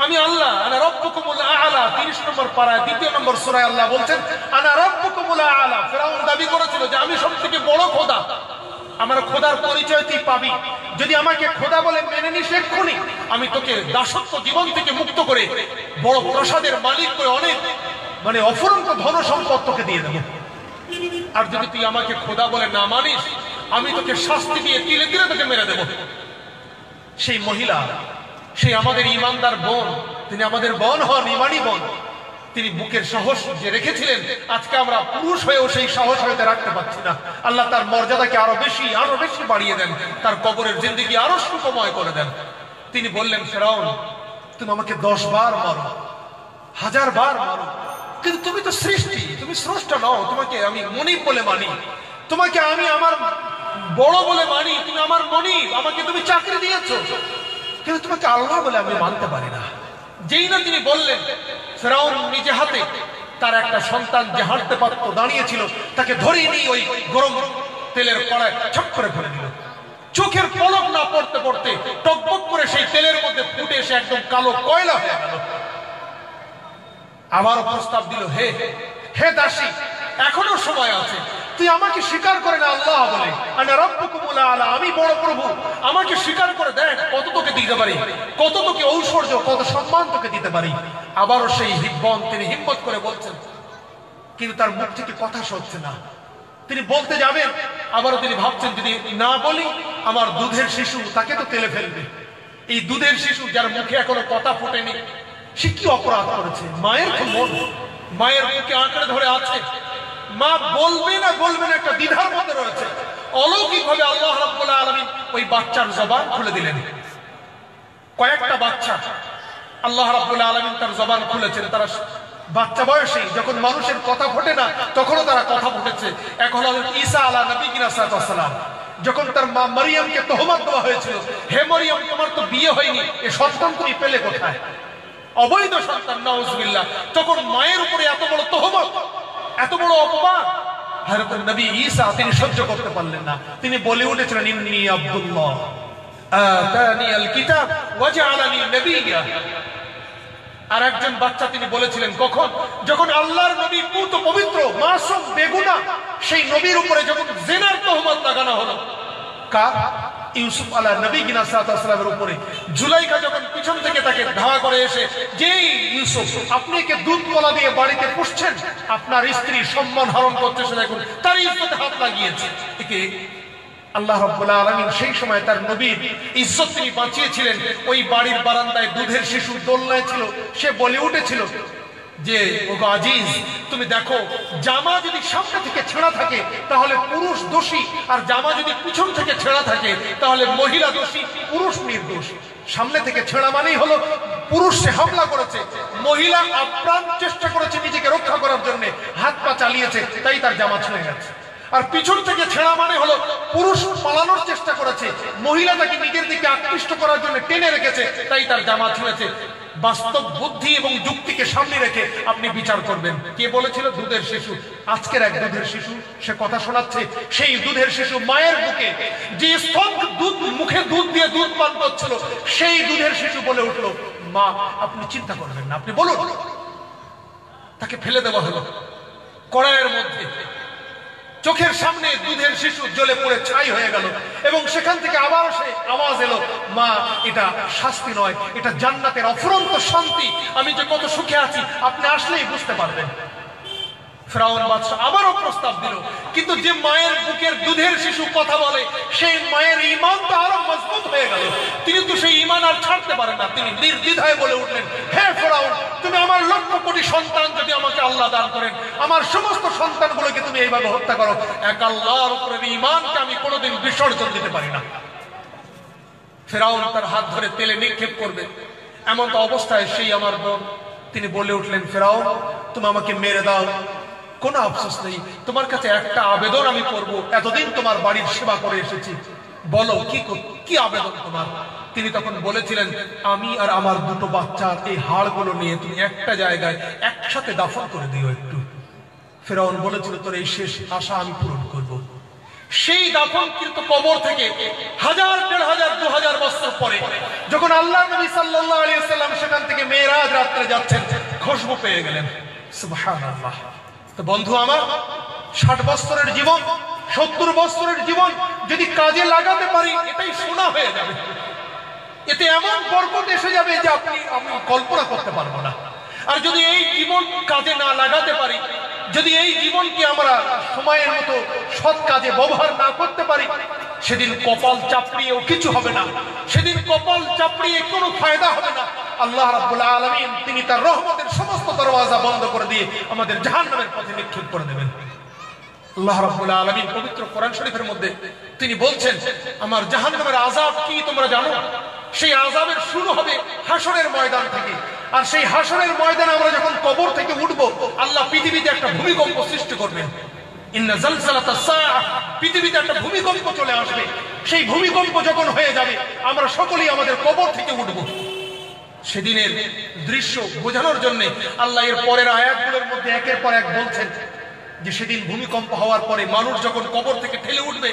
আমি আল্লাহ, আনা রাব্বুকুমুল আ'লা। 30 নম্বর পারায় 2 নম্বর সূরায় আল্লাহ বলছেন আনা রাব্বুকুমুল আ'লা। ফিরাউন দাবি করেছিল যে আমি সবথেকে বড় খোদা, আমার খোদার পরিচয় তুই পাবি, যদি আমাকে খোদা বলে মেনে নিস এক্ষুনি আমি তোকে দাসত্ব জীবন থেকে মুক্ত করে বড় প্রাসাদের মালিক করে অনেক মানে অফুরন্ত ধন সম্পদ তোকে দিয়ে দেব, আর যদি তুই আমাকে খোদা বলে না মানিস আমি তোকে শাস্তি দিয়ে তিলে তিলে তোকে মেরে দেব। সেই মহিলা, সেই আমাদের ইমানদার বোন, তিনি আমাদের বোন হন, ইমানি বোন, তিনি বুকের সাহস যে রেখেছিলেন, আজকে আমরা পুরুষ হয়েও সেই সাহস হয়তো রাখতে পারছি না। আল্লাহ তার মর্যাদাকে আরো বেশি বাড়িয়ে দেন, তার কবরের জিন্দেগি আরো সুখময় করে দেন। তিনি বললেন, ফিরাউন তুমি আমাকে 10 বার মারো, 1000 বার মারো, কিন্তু তুমি তো সৃষ্টি, তুমি স্রষ্টা নও, তোমাকে আমি মুনিব বলে মানি, তোমাকে আমি আমার বড় বলে মানি, তুমি আমার মনি, আমাকে তুমি চাকরি দিয়েছো, কিন্তু তোমাকে আল্লাহ বলে আমি মানতে পারি না। যেই না তিনি বললেন, ফেরাউন নিজে হাতে তার একটা সন্তান যে হাঁটতে পারতো দাঁড়িয়েছিল তাকে ধরেই নিয়ে ওই গরম তেলের কড়ায় ছক করে ফেলে দিল। চোখের পলক না পড়তে পড়তে টকবক করে সেই তেলের মধ্যে ফুটে এসে একদম কালো কয়লা হয়ে গেল। আবারও প্রস্তাব দিল, হে হে দাসী, এখনো সময় আছে, তুই আমাকে স্বীকার করে না আল্লাহ বলে, আমি বড় প্রভু, আমাকে স্বীকার করে দেখ, কত তোকে দিতে পারি, কত তোকে ঐশ্বর্য, কত সম্মান তোকে দিতে পারি। আবারও সেই হিব্বন তিনি হিম্মত করে বলছেন, কিন্তু তার মুখ থেকে কথা সরছে না। তিনি বলতে যাবেন, আবারও তিনি ভাবছেন যদি না বলি আমার দুধের শিশু, তাকে তো তেলে ফেলবে। এই দুধের শিশু যার মুখে এখনো কথা ফোটেনি, সে কি অপরাধ করেছে? মায়ের তো মন, মায়ের মুখে আঁকড়ে ধরে আছে, মা বলবে না বলবে না একটা দ্বিধার মধ্যে রয়েছে। অলৌকিক ভাবে আল্লাহ রাব্বুল আলামিন ওই বাচ্চার জবান খুলে দিলেন। কয়েকটা বাচ্চা আল্লাহ রাব্বুল আলামিন তার জবান খুলেছেন। তারা বাচ্চা বয়সে, যখন মানুষের কথা ফোটে না তখনও তারা কথা ফুটেছে। এক হলো ঈসা আলা নবীনা সাল্লাল্লাহু আলাইহি ওয়াসাল্লাম, যখন তার মা মারিয়ামকে তহমত দেওয়া হয়েছিল, হে মারিয়াম তোমার তো বিয়ে হয়নি, এই সন্তান তুমি পেলে কোথায়? অবৈধ সন্তান, নাউজুবিল্লাহ। তখন মায়ের উপরে এত বড় তহমত, এত বড় অপমান হযরত নবী ঈসা তিনি সহ্য করতে পারলেন না। তিনি বলে উঠেছিলেন, ইন্নী আব্দুল্লাহ আতানিয়াল কিতাব ওয়া জাআলানি নবিয়্যা। আর একজন বাচ্চা তিনি বলেছিলেন কখন? যখন আল্লাহর নবী পুত পবিত্র মাসুম বেগুনাহ সেই নবীর উপরে যখন জিনার তহমত লাগানো হলো। কার? ইউসুফ আলা নবীনা সাল্লাল্লাহু আলাইহি ওয়াসাল্লামের উপরে। জুলাইখা যখন পিছন থেকে তাকে ধাওয়া করে এসে, যেই ইউসুফ আপনি একে দুধ কলা দিয়ে বাড়িতে পুষছেন, আপনার স্ত্রী সম্মান হরণ করতেছে, দেখুন তার ইজ্জতে হাত লাগিয়েছে। একে আল্লাহ রাব্বুল আলামিন সেই সময় তার নবীর ইজ্জত তিনি বাঁচিয়েছিলেন। ওই বাড়ির বারান্দায় দুধের শিশু দোলনায় ছিল, সে বলে উঠেছিল যে ওগো আজিজ, তুমি দেখো জামা যদি সামনে থেকে ছেঁড়া থাকে তাহলে পুরুষ দোষী, আর জামা যদি পিছন থেকে ছেঁড়া থাকে তাহলে মহিলা দোষী, পুরুষ নির্দোষ। সামনে থেকে ছেঁড়া মানেই হলো পুরুষ সে হামলা করেছে, মহিলা আপ্রাণ চেষ্টা করেছে নিজেকে রক্ষা করার জন্য, হাত পা চালিয়েছে, তাই তার জামা ছিঁড়ে গেছে। আর পিছন থেকে ছেঁড়া মানে হলো পুরুষ পালানোর চেষ্টা করেছে, মহিলা তাকে নিজের দিকে আকৃষ্ট করার জন্য টেনে রেখেছে, তাই তার জামা ছিঁড়েছে। বাস্তব বুদ্ধি এবং যুক্তিকে সামনে রেখে আপনি বিচার করবেন। কে বলেছিল? দুধের শিশু। আজকের এক দুধের শিশু সে কথা শোনাচ্ছে। সেই দুধের শিশু মায়ের বুকে যে স্তন দুধ, মুখে দুধ দিয়ে দুধ পান করছিল, সেই দুধের শিশু বলে উঠলো, মা আপনি চিন্তা করবেন না, আপনি বলুন। তাকে ফেলে দেওয়া হলো কড়াইয়ের মধ্যে। চোখের সামনে দুধের শিশু জ্বলে পড়ে ছাই হয়ে গেল, এবং সেখান থেকে আবার সে আওয়াজ এলো, মা এটা শাস্তি নয়, এটা জান্নাতের অফুরন্ত শান্তি, আমি যে কত সুখে আছি আপনি আসলেই বুঝতে পারবেন। ফেরাউন বাদশা আবারও প্রস্তাব দিল, কিন্তু যে মায়ের বুকের দুধের শিশু কথা বলে, সেই মায়ের ঈমান তো আরো মজবুত হয়ে গেল। তিনি তো সেই ঈমান আর ছাড়তে পারেন না। তিনি নির্দ্বিধায় বলে উঠলেন, হে ফেরাউন, তুমি আমার লক্ষ কোটি সন্তান যদি আমাকে আল্লাহ দান করেন, আমার সমস্ত সন্তানগুলোকে তুমি এইভাবে হত্যা করো, এক আল্লাহর উপরে ঈমানকে আমি কোনোদিন বিসর্জন দিতে পারি না। ফেরাউন তার হাত ধরে তেলে নিক্ষেপ করবে, এমন তো অবস্থায় সেই আমার বোন, তিনি বলে উঠলেন, ফেরাউন তুমি আমাকে মেরে দাও, কোনো আফসোস নেই, তোমার কাছে একটা আবেদন আমি করব, এতদিন তোমার বাড়ির সেবা করে এসেছি, বলো কি আবেদন তোমার? তিনি তখন বলেছিলেন, আমি আর আমার দুটো বাচ্চার এই হাড়গুলো নিয়ে তুমি একটা জায়গায় একসাথে দাফন করে দিও একটু। ফেরাউন বলেছিল, তোর এই শেষ আশা আমি পূরণ করব। সেই দাফন কিন্তু কবর থেকে 1000, 1500, 2000 বছর পরে যখন আল্লাহ নবী সাল্লাল্লাহু আলাইহি ওয়াসাল্লাম সেখান থেকে মেরাজ রাত্রে যাচ্ছেন, খুশবু পেয়ে গেলেন। সুবহানাল্লাহ। তো বন্ধু আমার, 60 বছরের জীবন, 70 বছরের জীবন যদি কাজে লাগাতে পারি, এটাই সোনা হয়ে যাবে। এতে এমন বরকত এসে যাবে যে আমি কল্পনা করতে পারবো না। আর যদি এই জীবন কাজে না লাগাতে পারি, যদি এই জীবনকে আমরা সময়ের মতো সৎ কাজে ব্যবহার না করতে পারি, সেদিন কপাল চাপড়িয়েও কিছু হবে না, সেদিন কপাল চাপড়িয়ে কোনো ফায়দা হবে না। আল্লাহ রাব্বুল আলামিন তিনি তার রহমতের সমস্ত দরওয়াজা বন্ধ করে দিয়ে আমাদের জাহান্নামের পথে নিক্ষেপ করে দেবেন। আল্লাহ রাব্বুল আলামিন পবিত্র কোরআন শরীফের মধ্যে তিনি বলছেন, আমার জাহান্নামের আযাব কি তোমরা জানো? সেই আযাবের শুরু হবে হাসরের ময়দান থেকে। আর সেই হাসরের ময়দানে আমরা যখন কবর থেকে উঠব, আল্লাহ পৃথিবীতে একটা ভূমিকম্প সৃষ্টি করবেন। ইন্না জালজালাতাস সাআহ, পৃথিবীতে একটা ভূমিকম্প চলে আসবে। সেই ভূমিকম্প যখন হয়ে যাবে আমরা সকলেই আমাদের কবর থেকে উঠব। সেদিনের দৃশ্য বোঝানোর জন্য আল্লাহ এর পরের আয়াতগুলোর মধ্যে একের পর এক বলছেন যে সেদিন ভূমিকম্প হওয়ার পরে মানুষ যখন কবর থেকে ঠেলে উঠবে,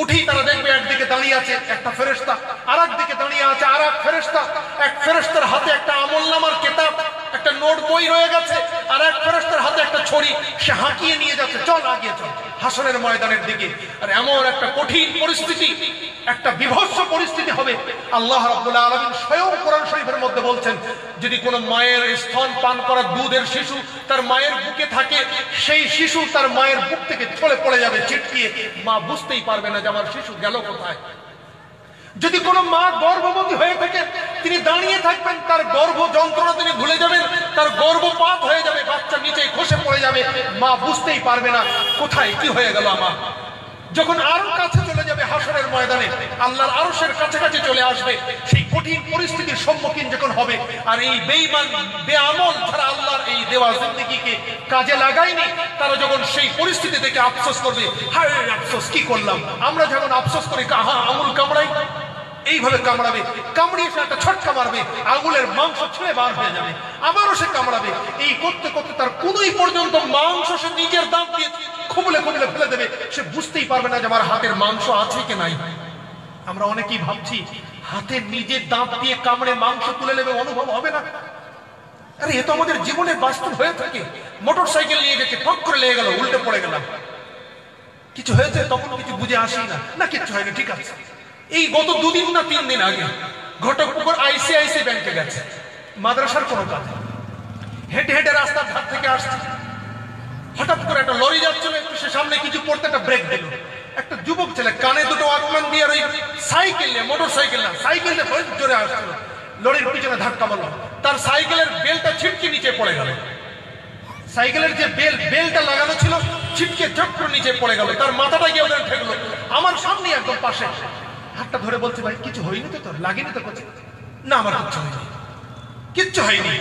উঠেই তারা দেখবে একদিকে দাঁড়িয়ে আছে একটা ফেরেশতা, আর একদিকে দাঁড়িয়ে আছে আর এক ফেরেশতা। এক ফেরেশতার হাতে একটা আমলনামার কিতাব, একটা নোট বই রয়ে গেছে, আর এক ফেরেশতার হাতে একটা ছড়ি, সে হাঁকিয়ে নিয়ে যাচ্ছে, চল আগিয়ে চল হাসরের ময়দানের দিকে। আর এমন একটা কঠিন পরিস্থিতি, একটা বিভৎস পরিস্থিতি হবে। আল্লাহ রাব্বুল আলামিন স্বয়ং কোরআন শরীফের মধ্যে বলছেন, যদি কোনো মায়ের স্তন পান করা দুধের শিশু তার মায়ের বুকে থাকে, সেই শিশু তার মায়ের বুক থেকে ছড়ে পড়ে যাবে ছিটকিয়ে, মা বুঝতেই পারবে না যে আমার শিশু গেল কোথায়। যদি কোনো মা গর্ভবতী হয়ে থাকে, তিনি দাঁড়িয়ে থাকবেন, তার গর্ভ যন্ত্রণা তিনি ভুলে যাবেন, তার গর্ভপাত হয়ে যাবে, বাচ্চা নিচে খসে পড়ে যাবে, মা বুঝতেই পারবে না কোথায় কি হয়ে গেল আমার। যখন আরো কাছে চলে যাবে হাসরের ময়দানে, আল্লাহর আরশের কাছাকাছি চলে আসবে, সেই কঠিন পরিস্থিতির সম্মুখীন যখন হবে, আর এই বেঈমান বেআমল যারা আল্লাহর এই দেওয়া জিন্দেগিকে কাজে লাগায়নি, তারা যখন সেই পরিস্থিতি থেকে আফসোস করবে, হায় আফসোস কি করলাম। আমরা যখন আফসোস করি কাহা আঙুল কামড়াই, এইভাবে কামড়াবে, কামড়িয়ে সে একটা ছটকা মারবে, আঙুলের মাংস ছিঁড়ে বার হয়ে যাবে, আবারও সে কামড়াবে, এই করতে করতে তার কোনোই পর্যন্ত মাংস সে নিজের দাঁত দিয়ে খুবলে খুবলে ফেলে দেবে, সে বুঝতেই পারবে না যে আমার হাতের মাংস আছে কি নাই। আমরা অনেকেই ভাবছি হাতের নিজের দাঁত দিয়ে কামড়ে মাংস তুলে নেবে, অনুভব হবে না। আরে এ তো আমাদের জীবনে বাস্তব হয়ে থাকে। মোটর সাইকেল নিয়ে গেছে, ঠক করে লেগে গেল, উল্টে পড়ে গেলাম, কিছু হয়েছে তখন কিছু বুঝে আসি না, না কিচ্ছু হয়নি ঠিক আছে। এই গত 2 দিন না 3 দিন আগে ঘটকপুকুর আইসিআইসি ব্যাংকে গেছে, মাদ্রাসার কোনো কাজ, হেঁটে হেঁটে রাস্তার ধার থেকে আসছে, হঠাৎ করে একটা লরি যাচ্ছিল, একটু সে সামনে কিছু পড়তে একটা ব্রেক দিল, একটা যুবক ছেলে কানে দুটো ওয়াকম্যান দিয়ে ওই সাইকেল নিয়ে, মোটর সাইকেল না সাইকেল নিয়ে জোরে আসছিল, লরির পিছনে ধাক্কা মারল, তার সাইকেলের বেলটা ছিটকে নিচে পড়ে গেল, সাইকেলের যে বেলটা লাগানো ছিল ছিটকে চক্র নিচে পড়ে গেল, তার মাথাটা গিয়ে ওদের ঠেকলো আমার সামনে একদম পাশে। হাতটা ধরে বলছে, ভাই কিছু হয়নি তো, তোর লাগেনি তো? করছে না আমার কিচ্ছু হয়নি, কিচ্ছু হয়নি।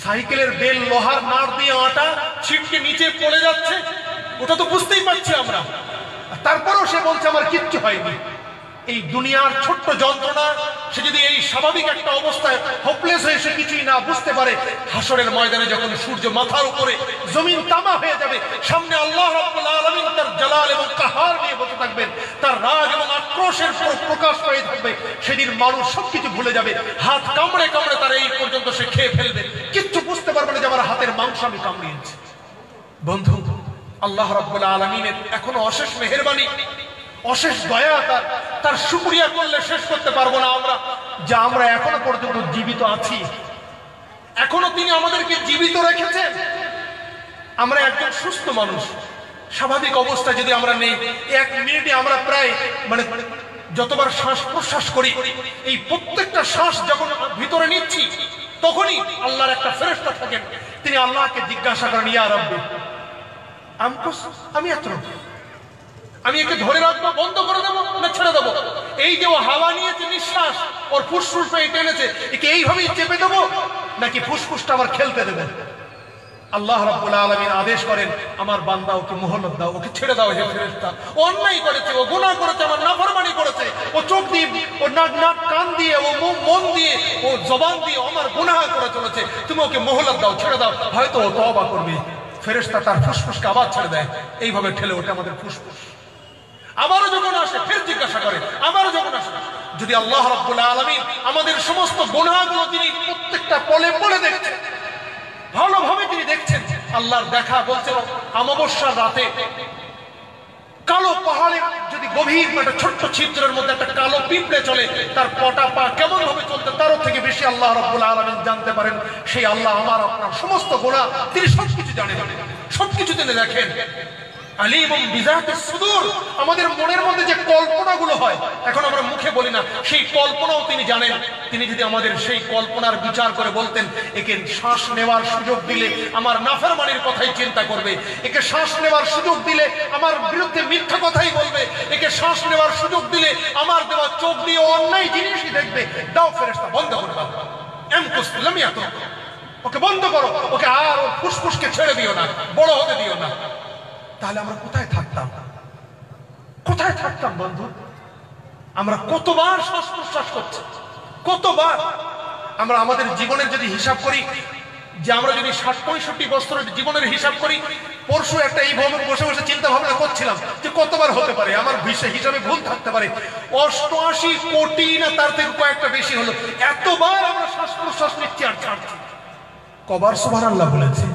সাইকেলের বেল লোহার নাড় দিয়ে আটা ছিটকে নিচে পড়ে যাচ্ছে, ওটা তো বুঝতেই পারছি আমরা, তারপরেও সে বলছে আমার কিচ্ছু হয়নি। এই দুনিয়ার ছোট্ট যন্ত্রণা সে যদি এই স্বাভাবিক একটা অবস্থায় হোপলেস হয়ে সে কিছুই না বুঝতে পারে, হাসরের ময়দানে যখন সূর্য মাথার উপরে, জমিন তামা হয়ে যাবে, সামনে আল্লাহ রাব্বুল আলামিন তার জালাল এবং কাহার নিয়ে বসে থাকবেন, তার রাগ এবং আক্রোশের প্রকাশ পেয়ে থাকবে, সেদিন মানুষ সবকিছু ভুলে যাবে, হাত কামড়ে কামড়ে তার এই পর্যন্ত সে খেয়ে ফেলবে, কিচ্ছু বুঝতে পারবে না যে আমার হাতের মাংস আমি কামড়িয়েছি। বন্ধু, আল্লাহ রাব্বুল আলামিনের এখনো অশেষ মেহেরবানি, অশেষ দয়া, তার শুকরিয়া করলে শেষ করতে পারবো না আমরা, যে আমরা এখনো পর্যন্ত জীবিত আছি, এখনো তিনি আমাদেরকে জীবিত রেখেছেন। আমরা একজন সুস্থ মানুষ, স্বাভাবিক অবস্থা যদি আমরা নেই, 1 মিনিটে আমরা প্রায় যতবার শ্বাস প্রশ্বাস করি, এই প্রত্যেকটা শ্বাস যখন ভিতরে নিচ্ছি তখনই আল্লাহর একটা ফেরেশতা থাকেন, তিনি আল্লাহকে জিজ্ঞাসা করেন, ইয়া রাব্বি আমি এত, আমি একে ধরে রাখবো, বন্ধ করে দেবো না ছেড়ে দেবো? এই যে ও হাওয়া নিয়েছে, নিঃশ্বাস ওর ফুসফুসটা টেনেছে, একে এইভাবেই চেপে দেবো নাকি ফুসফুসটা আবার খেলতে দেবো? আল্লাহ রাব্বুল আলামিন আদেশ করেন, আমার বান্দা ওকে মোহলত দাও, ওকে ছেড়ে দাও হে ফেরেশতা, ও অন্যায় করেছে, ও গুনাহ করেছে, আমার নাফরমানি করেছে, ও চোখ দিয়ে, ও নাক কান দিয়ে, ও মন দিয়ে, ও জবান দিয়ে আমার গুনাহ করে চলেছে, তুমি ওকে মোহলত দাও, ছেড়ে দাও, হয়তো ও তওবা করবে। ফেরেশতা তার ফুসফুসকে আবার ছেড়ে দেয়, এইভাবে ঠেলে ওঠে আমাদের ফুসফুস। আবারও যখন আসে ফের জিজ্ঞাসা করে, আবারও যখন আসে, যদি আল্লাহ রাব্বুল আলামিন আমাদের সমস্ত গুনাহগুলো তিনি প্রত্যেকটা পলে পলে দেখছেন, ভালোভাবে তিনি দেখছেন। আল্লাহর দেখা বলছেন, অমাবস্যার রাতে কালো পাহাড়ে যদি গভীর একটা ছোট্ট ছিদ্রের মধ্যে একটা কালো পিঁপড়ে চলে, তার পটা পা কেমন ভাবে চলতে, তারও থেকে বেশি আল্লাহ রাব্বুল আলামিন জানতে পারেন। সেই আল্লাহ আমার আপনার সমস্ত গুনাহ তিনি সবকিছু জানেন, সবকিছু তিনি দেখেন। আলিমুম বিযাতিস সুদূর, আমাদের মনের মধ্যে যে কল্পনাগুলো হয়, এখন আমরা মুখে বলি না, সেই কল্পনাও তিনি জানেন। তিনি যদি আমাদের সেই কল্পনার বিচার করে বলতেন, একে শ্বাস নেওয়ার সুযোগ দিলে আমার নাফরমানির কথাই চিন্তা করবে, একে শ্বাস নেওয়ার সুযোগ দিলে আমার বিরুদ্ধে মিথ্যা কথাই বলবে, একে শ্বাস নেওয়ার সুযোগ দিলে আমার দেওয়া চোখ দিয়ে অন্যায় জিনিসই দেখবে, দাও ফেরেশতা বন্ধ করে দাও, এমকুস লামিয়াত, ওকে বন্ধ করো, ওকে আর ফুসফুসকে ছেড়ে দিও না, বড় হতে দিও না। তাহলে আমরা কোথায় থাকতাম? কোথায় থাকতাম বন্ধু? আমরা কতবার শ্বাস প্রশ্বাস করছি, কতবার। আমরা আমাদের জীবনের যদি হিসাব করি, যে আমরা যদি ৬০-৬৫ বছরের জীবনের হিসাব করি, পরশু একটা এই ভবন বসে বসে চিন্তা ভাবনা করছিলাম যে কতবার হতে পারে, আমার হিসাবে ভুল থাকতে পারে, ৮৮ কোটি না তার থেকে কয়েকটা বেশি হলো, এতবার আমরা শ্বাস প্রশ্বাস নিচ্ছি আর ছাড়ছি। কবার সুবহানাল্লাহ বলেছি,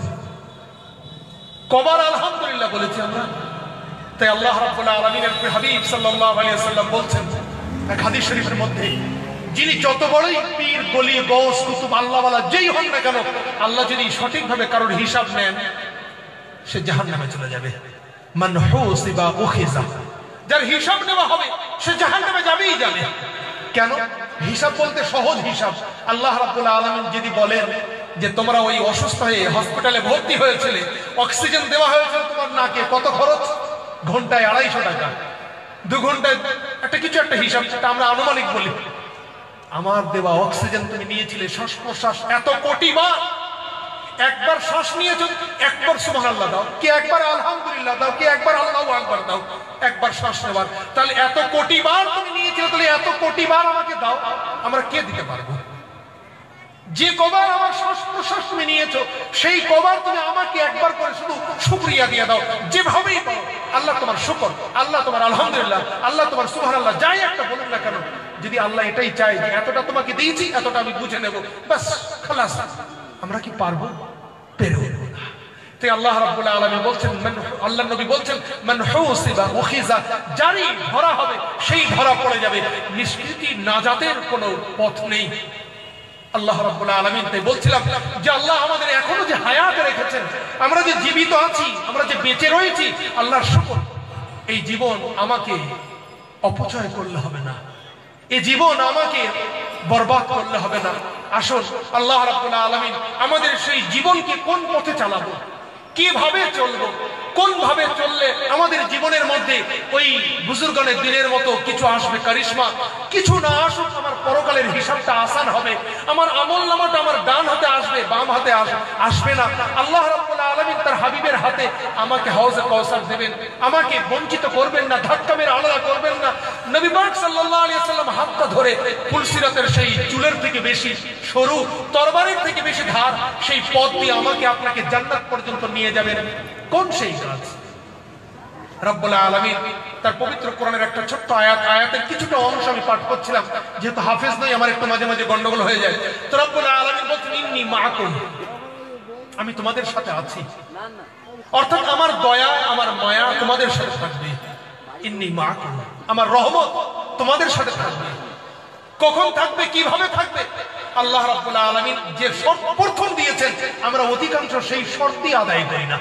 কবার আলহামদুলিল্লাহ বলেছি আমরা? তাই আল্লাহ রাব্বুল আলামিনের হাবিব সাল্লাল্লাহু আলাইহি ওয়াসাল্লাম বলছেন এক হাদিস শরীফের মধ্যে, যিনি যত বড়ই পীর, গলি, গৌস, কুতুব, আল্লাহওয়ালা যেই হন না কেন, আল্লাহ যদি সঠিকভাবে কারোর হিসাব নেন, সে জাহান্নামে চলে যাবে। মান হুসিবা উখিজা, যার হিসাব নেওয়া হবে সে জাহান্নামে যাবেই যাবে। কেন? হিসাব বলতে সহজ হিসাব। আল্লাহ রাব্বুল আলামিন যদি বলেন যে তোমরা ওই অসুস্থ হয়ে হসপিটালে ভর্তি হয়েছিলে, অক্সিজেন দেওয়া হয়েছিল তোমার নাকে, কত খরচ? ঘন্টায় ২৫০ টাকা, ২ ঘন্টায় একটা হিসাব, সেটা আমরা আনুমানিক বলি। আমার দেওয়া অক্সিজেন তুমি নিয়েছিলে শ্বাস প্রশ্বাস এত কোটি বার। একবার শ্বাস নিয়েছো, একবার সুবহানাল্লাহ দাও, কে একবার আলহামদুলিল্লাহ দাও, কে একবার আল্লাহু আকবার দাও, একবার শ্বাস নেবার। তাহলে এত কোটি বার তুমি নিয়েছিলে, তাহলে এত কোটি বার আমাকে দাও, আমরা কে দিতে পারবো? যে কবার আমার শ্বাস প্রশ্বাস তুমি নিয়েছো, সেই কবার তুমি আমাকে একবার করে শুধু শুকরিয়া দিয়ে দাও, যেভাবেই পারো। আল্লাহ তোমার শুকর, আল্লাহ তোমার আলহামদুলিল্লাহ, আল্লাহ তোমার সুবহানাল্লাহ, যাই একটা বলুন না কেন, যদি আল্লাহ এটাই চায় যে এতটা তোমাকে দিয়েছি, এতটা আমি বুঝে নেব, বাস খালাস, আমরা কি পারবো? পেরে উঠবো না। তাই আল্লাহ রাব্বুল আলামিন বলছেন, আল্লাহর নবী বলছেন, মান হুসিবা উখিজা, যারই ধরা হবে সেই ধরা পড়ে যাবে, নিষ্কৃতি নাজাতের কোনো পথ নেই। আল্লাহ রাব্বুল আলামিন তাই বলছিলাম যে আল্লাহ আমাদের এখনো যে হায়াত রেখেছেন, আমরা যে জীবিত আছি, আমরা যে বেঁচে রয়েছি, আল্লাহর শুকর। এই জীবন আমাকে অপচয় করলে হবে না, এই জীবন আমাকে বরবাদ করলে হবে না। আসুন আল্লাহ রাব্বুল আলামিন আমাদের সেই জীবনকে কোন পথে চালাবো, কিভাবে চলবো, কোন ভাবে চললে আমাদের জীবনের মধ্যে ওই বুজুর্গনের দিনের মতো কিছু আসবে কারিশমা, কিছু না আসুক, আমার পরকালের হিসাবটা আসান হবে, আমার আমল নামাটা আমার ডান হাতে আসবে, বাম হাতে আসবে না। আল্লাহ রাব্বুল আলামিন তার হাবিবের হাতে আমাকে হাউজে কাউসার দেবেন, আমাকে বঞ্চিত করবেন না, ধাক্কা মেরে আলাদা করবেন না। নবী পাক সাল্লাল্লাহু আলাইহি ওয়াসাল্লাম হাতটা ধরে ফুলসিরাতের সেই চুলের থেকে বেশি সরু, তরবারির থেকে বেশি ধার, সেই পথ দিয়ে আমাকে আপনাকে জান্নাত পর্যন্ত নিয়ে যাবেন। কোন সেই কাজ? রব্বুল আলামিন তার পবিত্র কোরআনের একটা ছোট্ট আয়াতের কিছুটা অংশ আমি পাঠ করছিলাম, যেহেতু হাফেজ নই, আমার একটু মাঝে মাঝে গন্ডগোল হয়ে যায়। তো রব্বুল আলামিন বলছেন, ইন্নী মাআকুম, আমি তোমাদের সাথে আছি, অর্থাৎ আমার দয়া, আমার মায়া তোমাদের সাথে থাকবে। ইন্নী মাআকুম, আমার রহমত তোমাদের সাথে থাকবে। কখন থাকবে, কিভাবে থাকবে? আল্লাহ রাব্বুল আলামিন যে শর্ত প্রথম দিয়েছেন, আমরা অধিকাংশ সেই শর্তই আদায় করি না।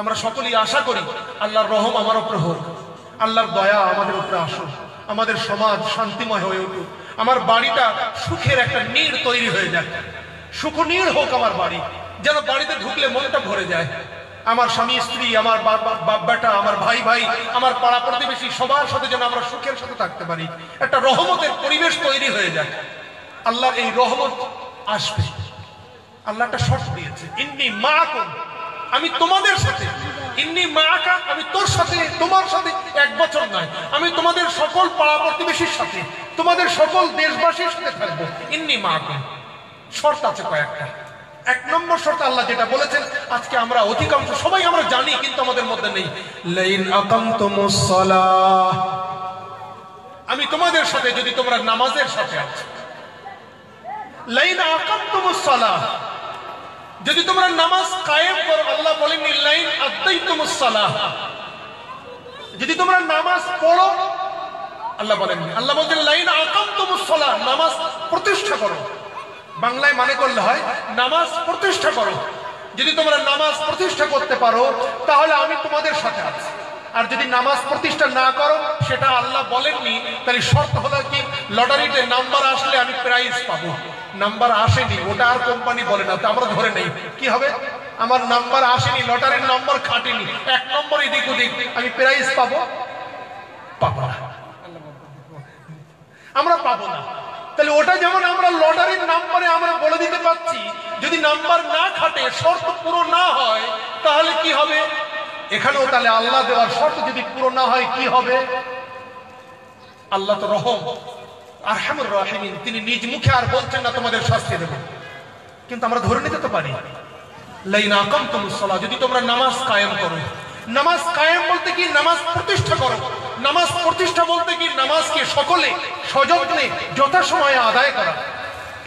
আমরা সকলেই আশা করি আল্লাহর রহম আমার উপরে হোক, আল্লাহর দয়া আমাদের উপরে আসুক, আমাদের সমাজ শান্তিময় হয়ে উঠুক, আমার বাড়িটা সুখের একটা নীড় তৈরি হয়ে যাক, সুখ নীড় হোক আমার বাড়ি, যেন বাড়িতে ঢুকলে মনটা ভরে যায়। আমার স্বামী স্ত্রী, আমার বাপ বেটা, আমার ভাই ভাই, আমার পাড়া প্রতিবেশী, সবার সাথে যেন আমরা সুখের সাথে থাকতে পারি, একটা রহমতের পরিবেশ তৈরি হয়ে যায়। আল্লাহর এই রহমত আসবে। আল্লাহ একটা শর্ত দিয়েছে, ইন্নী মাআকুম, আমি তোমাদের সাথে। ইন্নী মাআকা, আমি তোর সাথে, তোমার সাথে 1 বছর নয়, আমি তোমাদের সকল পাড়া প্রতিবেশীর সাথে, তোমাদের সকল দেশবাসীর সাথে থাকবো। ইন্নী মাআকুম। শর্ত আছে কয়েকটা। 1 নম্বর শর্ত আল্লাহ যেটা বলেছেন, আজকে আমরা অধিকাংশ সবাই আমরা জানি, কিন্তু আমাদের মধ্যে নেই। লাইন আকামতুমুস সালাহ, আমি তোমাদের সাথে যদি তোমরা নামাজের সাথে আছো। লাইন আকামতুমুস সালাহ, যদি তোমরা নামাজ কায়েম করো। আল্লাহ বলেন লাইন আদাইতুমুস সালাহ, যদি তোমরা নামাজ পড়ো। আল্লাহ বলেন, আল্লাহ বলেন লাইন আকামতুমুস সালাহ, নামাজ প্রতিষ্ঠা করো। বাংলায় মানে করলে হয় নামাজ প্রতিষ্ঠা করো। যদি তোমরা নামাজ প্রতিষ্ঠা করতে পারো, তাহলে আমি তোমাদের সাথে আছি। আর যদি নামাজ প্রতিষ্ঠা না করো, সেটা আল্লাহ বলেননি, তাহলে শর্ত হলো কি, লটারিতে নাম্বার আসলে আমি প্রাইজ পাবো। নাম্বার আসেনি, ওটা আর কোম্পানি বলে না, তো আমরা ধরে নেই কি হবে, আমার নাম্বার আসেনি, লটারির নম্বর খাটেনি, 1 নম্বর এদিক ওদিক, আমি প্রাইজ পাবো? পাবো না, আমরা পাবো না। তাহলে ওটা যেমন আমরা লটারির নাম্বারে আমরা বলে দিতে পারছি, যদি নাম্বার না খাটে, শর্ত পুরো না হয়, তাহলে কি হবে, এখানেও তাহলে আল্লাহ দেওয়ার শর্ত যদি পুরো না হয় কি হবে? আল্লাহ তো রহম আরহামুর রাহিমিন, তিনি নিজ মুখে আর বলছেন না তোমাদের শাস্তি দেব, কিন্তু আমরা ধরে নিতে তো পারি লাইন আকামতুমুস সালাহ, যদি তোমরা নামাজ কায়েম করো। নামাজ কায়েম বলতে কি? নামাজ প্রতিষ্ঠা করো। নামাজ প্রতিষ্ঠা বলতে কি? নামাজকে সকলে সযত্নে যথাসময়ে আদায় করা,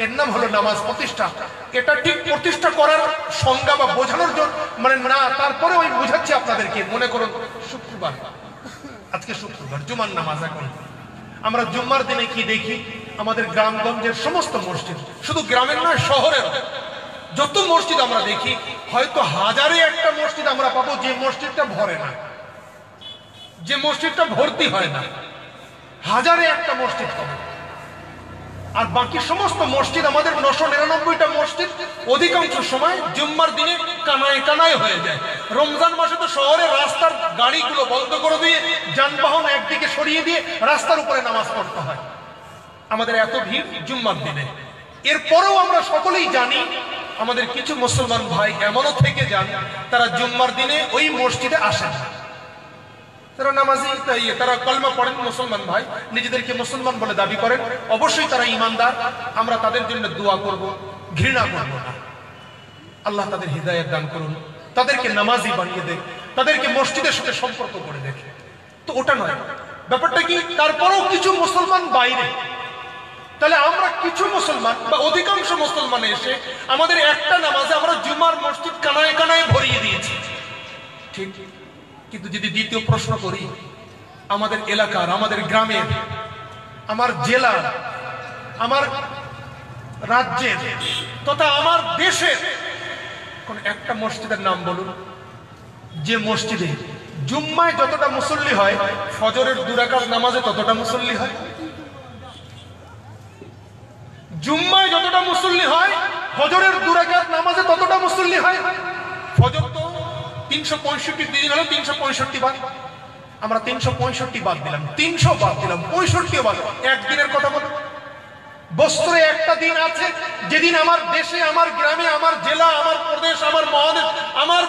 এর নাম হলো নামাজ প্রতিষ্ঠা। এটা ঠিক প্রতিষ্ঠা করার সংজ্ঞা বা বোঝানোর জন্য মানে না, তারপরে ওই বোঝাচ্ছি আপনাদেরকে। মনে করুন শুক্রবার, আজকে শুক্রবার, জুমার নামাজ। এখন আমরা জুম্মার দিনে কি দেখি? আমাদের গ্রামগঞ্জের সমস্ত মসজিদ, শুধু গ্রামের নয় শহরের যত মসজিদ আমরা দেখি, হয়তো হাজারে একটা মসজিদ আমরা পাবো যে মসজিদটা ভরে না, যে মসজিদটা ভর্তি হয় না। হাজারে একটা মসজিদ পাবো। আর বাকি সমস্ত মসজিদ, আমাদের 999টা মসজিদ অধিকাংশ সময় জুম্মার দিনে কানায় কানায় হয়ে যায়। রমজান মাসে তো শহরের রাস্তার গাড়িগুলো বন্ধ করে দিয়ে, যানবাহন একদিকে সরিয়ে দিয়ে রাস্তার উপরে নামাজ পড়তে হয়। আমাদের এত ভিড় জুম্মার দিনে। এরপরেও আমরা সকলেই জানি আমাদের কিছু মুসলমান ভাই এমনও থেকে যান, তারা জুম্মার দিনে ওই মসজিদে আসেন না। তারা নামাজি, তারা কলমা পড়েন, মুসলমান ভাই, নিজেদেরকে মুসলমান বলে দাবি করেন, অবশ্যই তারা ঈমানদার। আমরা তাদের জন্য দোয়া করব, ঘৃণা করব না। আল্লাহ তাদের হিদায়াত দান করুন, তাদেরকে নামাজি বানিয়ে দেখ, তাদেরকে মসজিদের সাথে সম্পর্ক করে দেখে। তো ওটা নয় ব্যাপারটা কি? তারপরেও কিছু মুসলমান বাইরে, তাহলে আমরা কিছু মুসলমান বা অধিকাংশ মুসলমান এসে আমাদের একটা নামাজে আমরা জুমার মসজিদ কানায় কানায় ভরিয়ে দিয়েছি, ঠিক। কিন্তু যদি দ্বিতীয় প্রশ্ন করি, আমাদের এলাকার, আমাদের গ্রামের, আমার জেলার, আমার রাজ্যের তথা আমার দেশের কোন একটা মসজিদের নাম বলুন, যে মসজিদে জুম্মায় যতটা মুসল্লি হয় ফজরের 2 রাকাত নামাজে ততটা মুসল্লি হয়। জুম্মায় যতটা মুসল্লি হয় ফজরের 2 রাকাত নামাজে ততটা মুসল্লি হয়। ফজর তো 365 দিন হলো 365 বার, আমরা 365 বাদ দিলাম, 300 বাদ দিলাম, 65 বাদ। একদিনের কথা বলো, বছরে একটা দিন আছে যেদিন আমার দেশে, আমার গ্রামে, আমার জেলা, আমার প্রদেশ, আমার মহাদেশ, আমার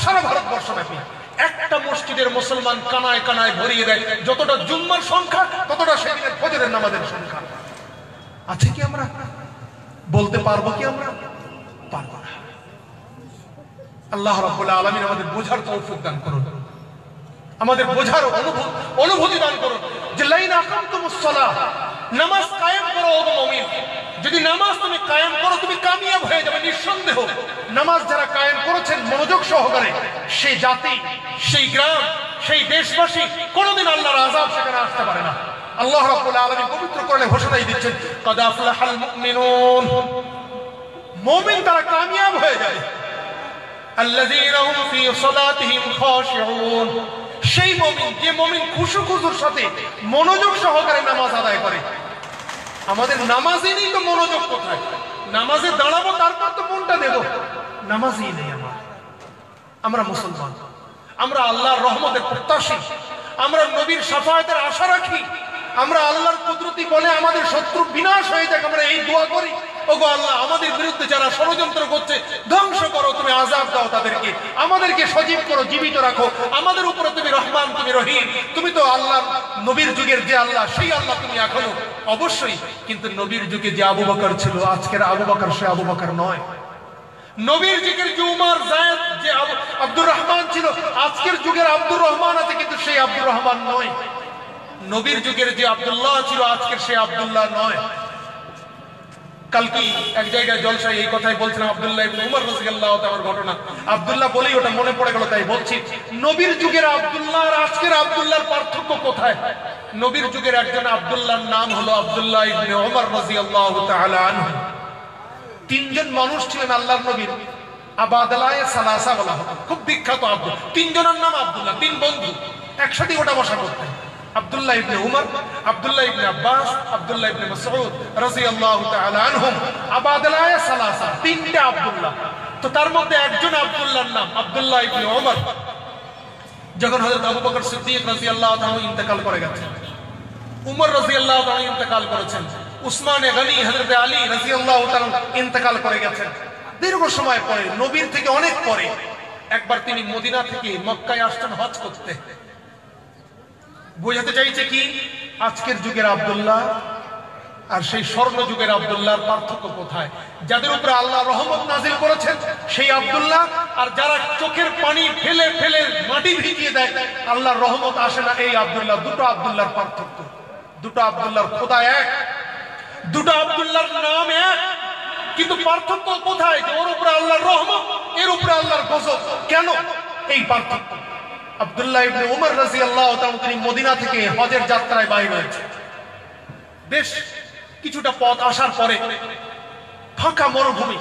সারা ভারতবর্ষ ব্যাপী একটা মসজিদের মুসলমান কানায় কানায় ভরিয়ে দেয় যতটা জুম্মার সংখ্যা ততটা সেদিনের ফজরের নামাজের সংখ্যা আছে। কি আমরা বলতে পারবো? কি আমরা পারবো না। আল্লাহ রাব্বুল আলামিন আমাদের বোঝার তৌফিক দান করুন, আমাদের বোঝার অনুভূতি দান করুন যে লাইন আকামতুমুস সালাহ, নামাজ কায়েম করো ও মুমিন। যদি নামাজ তুমি কায়েম করো তুমি কামিয়াব হয়ে যাবে নিঃসন্দেহ। নামাজ যারা কায়েম করেছেন মনোযোগ সহকারে, সেই জাতি, সেই গ্রাম, সেই দেশবাসী কোনোদিন আল্লাহর আযাব সেখানে আসতে পারে না। আল্লাহ রাব্বুল আলামিন পবিত্র কোরআনে ঘোষণাই দিচ্ছেন, কাদ আফলাহাল মুমিনুন, মুমিন তারা কামিয়াব হয়ে যায়। আল্লাযীনা হুম ফী সালাতিহিম খাশিউন, সেই মুমিন যে মুমিন খুশুখুজুর সাথে মনোযোগ সহকারে নামাজ আদায় করে। আমাদের নামাজই নেই তো মনোযোগ কোথায়? নামাজে দাঁড়াবো তারপর তো মনটা দেব, নামাজই নেই আমার। আমরা মুসলমান, আমরা আল্লাহর রহমতের প্রত্যাশী, আমরা নবীর শাফায়াতের আশা রাখি, আমরা আল্লাহর কুদরতি বলে আমাদের শত্রু বিনাশ হয়ে যাক আমরা এই দোয়া করি, ওগো আল্লাহ আমাদের বিরুদ্ধে যারা ষড়যন্ত্র করছে ধ্বংস করো, তুমি আযাব দাও তাদেরকে, আমাদেরকে সজীব করো, জীবিত রাখো, আমাদের উপরে তুমি রহমান, তুমি রহিম। তুমি তো আল্লাহ নবীর যুগের যে আল্লাহ, সেই আল্লাহ তুমি এখনো। অবশ্যই, কিন্তু নবীর যুগে যে আবু বকর ছিল আজকের আবু বকর সে আবু বকর নয়। নবীর যুগের যে উমর, যায়েদ, যে আব্দুর রহমান ছিল আজকের যুগের আব্দুর রহমান আছে, কিন্তু সেই আব্দুর রহমান নয়। নবীর যুগের যে আব্দুল্লাহ ছিল আজকের সেই আব্দুল্লাহ নয়। কালকে এক জায়গায় জলসায় এই কথাই বলছিলাম, আব্দুল্লাহ ইবনে উমর রাদিয়াল্লাহু তাআলার ঘটনা। আব্দুল্লাহ বলেই ওটা মনে পড়ে গেল, তাই বলছি। নবীর যুগের আব্দুল্লাহ আর আজকের আব্দুল্লাহর পার্থক্য কোথায়? নবীর যুগের একজন আব্দুল্লাহর নাম হলো আব্দুল্লাহ ইবনে উমর রাদিয়াল্লাহু তাআলা আনহু। 3 জন মানুষ ছিলেন আল্লাহর নবীর, আবাদালায়ে সালাসা বলা হতো, খুব বিখ্যাত আব্দুল। 3 জনের নাম আব্দুল্লাহ, 3 বন্ধু একসাথে ওটা বসা করতেন। আব্দুল্লাহ ইবনে উমর, আব্দুল্লাহ ইবনে আব্বাস, আব্দুল্লাহ ইবনে মাসউদ রাদিয়াল্লাহু তাআলা আনহুম। আবাদালায়ে সালাসা, 3টা আব্দুল্লাহ। তো তার মধ্যে একজন আব্দুল্লাহর নাম আব্দুল্লাহ ইবনে উমর। যখন হযরত আবু বকর সিদ্দিক রাদিয়াল্লাহু তাআলা ইন্তেকাল করে গেছেন, উমর রাদিয়াল্লাহু তাআলা ইন্তেকাল করেছেন, উসমানে গনি হযরত আলী রাদিয়াল্লাহু তাআলা ইন্তেকাল করে গেছেন। দীর্ঘ সময় পরে, নবীর থেকে অনেক পরে একবার তিনি মদিনা থেকে মক্কায় আসতেন হজ করতে। বোঝাতে চাইছে কি, আজকের যুগের আব্দুল্লাহ আর সেই স্বর্ণ যুগের আব্দুল্লাহর পার্থক্য কোথায়? যাদের উপরে আল্লাহ রহমত নাজিল করেছেন সেই আব্দুল্লাহ, আর যারা চোখের পানি ফেলে ফেলে মাটি ভিজিয়ে দেয় আল্লাহর রহমত আসে না, এই আব্দুল্লাহ। দুটো আব্দুল্লাহর পার্থক্য, দুটো আব্দুল্লাহর খোদা এক, দুটো আব্দুল্লাহর নাম এক, কিন্তু পার্থক্য কোথায়? যে ওর উপরে আল্লাহর রহমত, এর উপরে আল্লাহর গজব। কেন এই পার্থক্য? আব্দুল্লাহ ইবনে উমর রাদিয়াল্লাহু তাআলা তিনি মদিনা থেকে হজের যাত্রায় বাইর হয়েছে। বেশ কিছুটা পথ আসার পরে ফাঁকা মরুভূমি,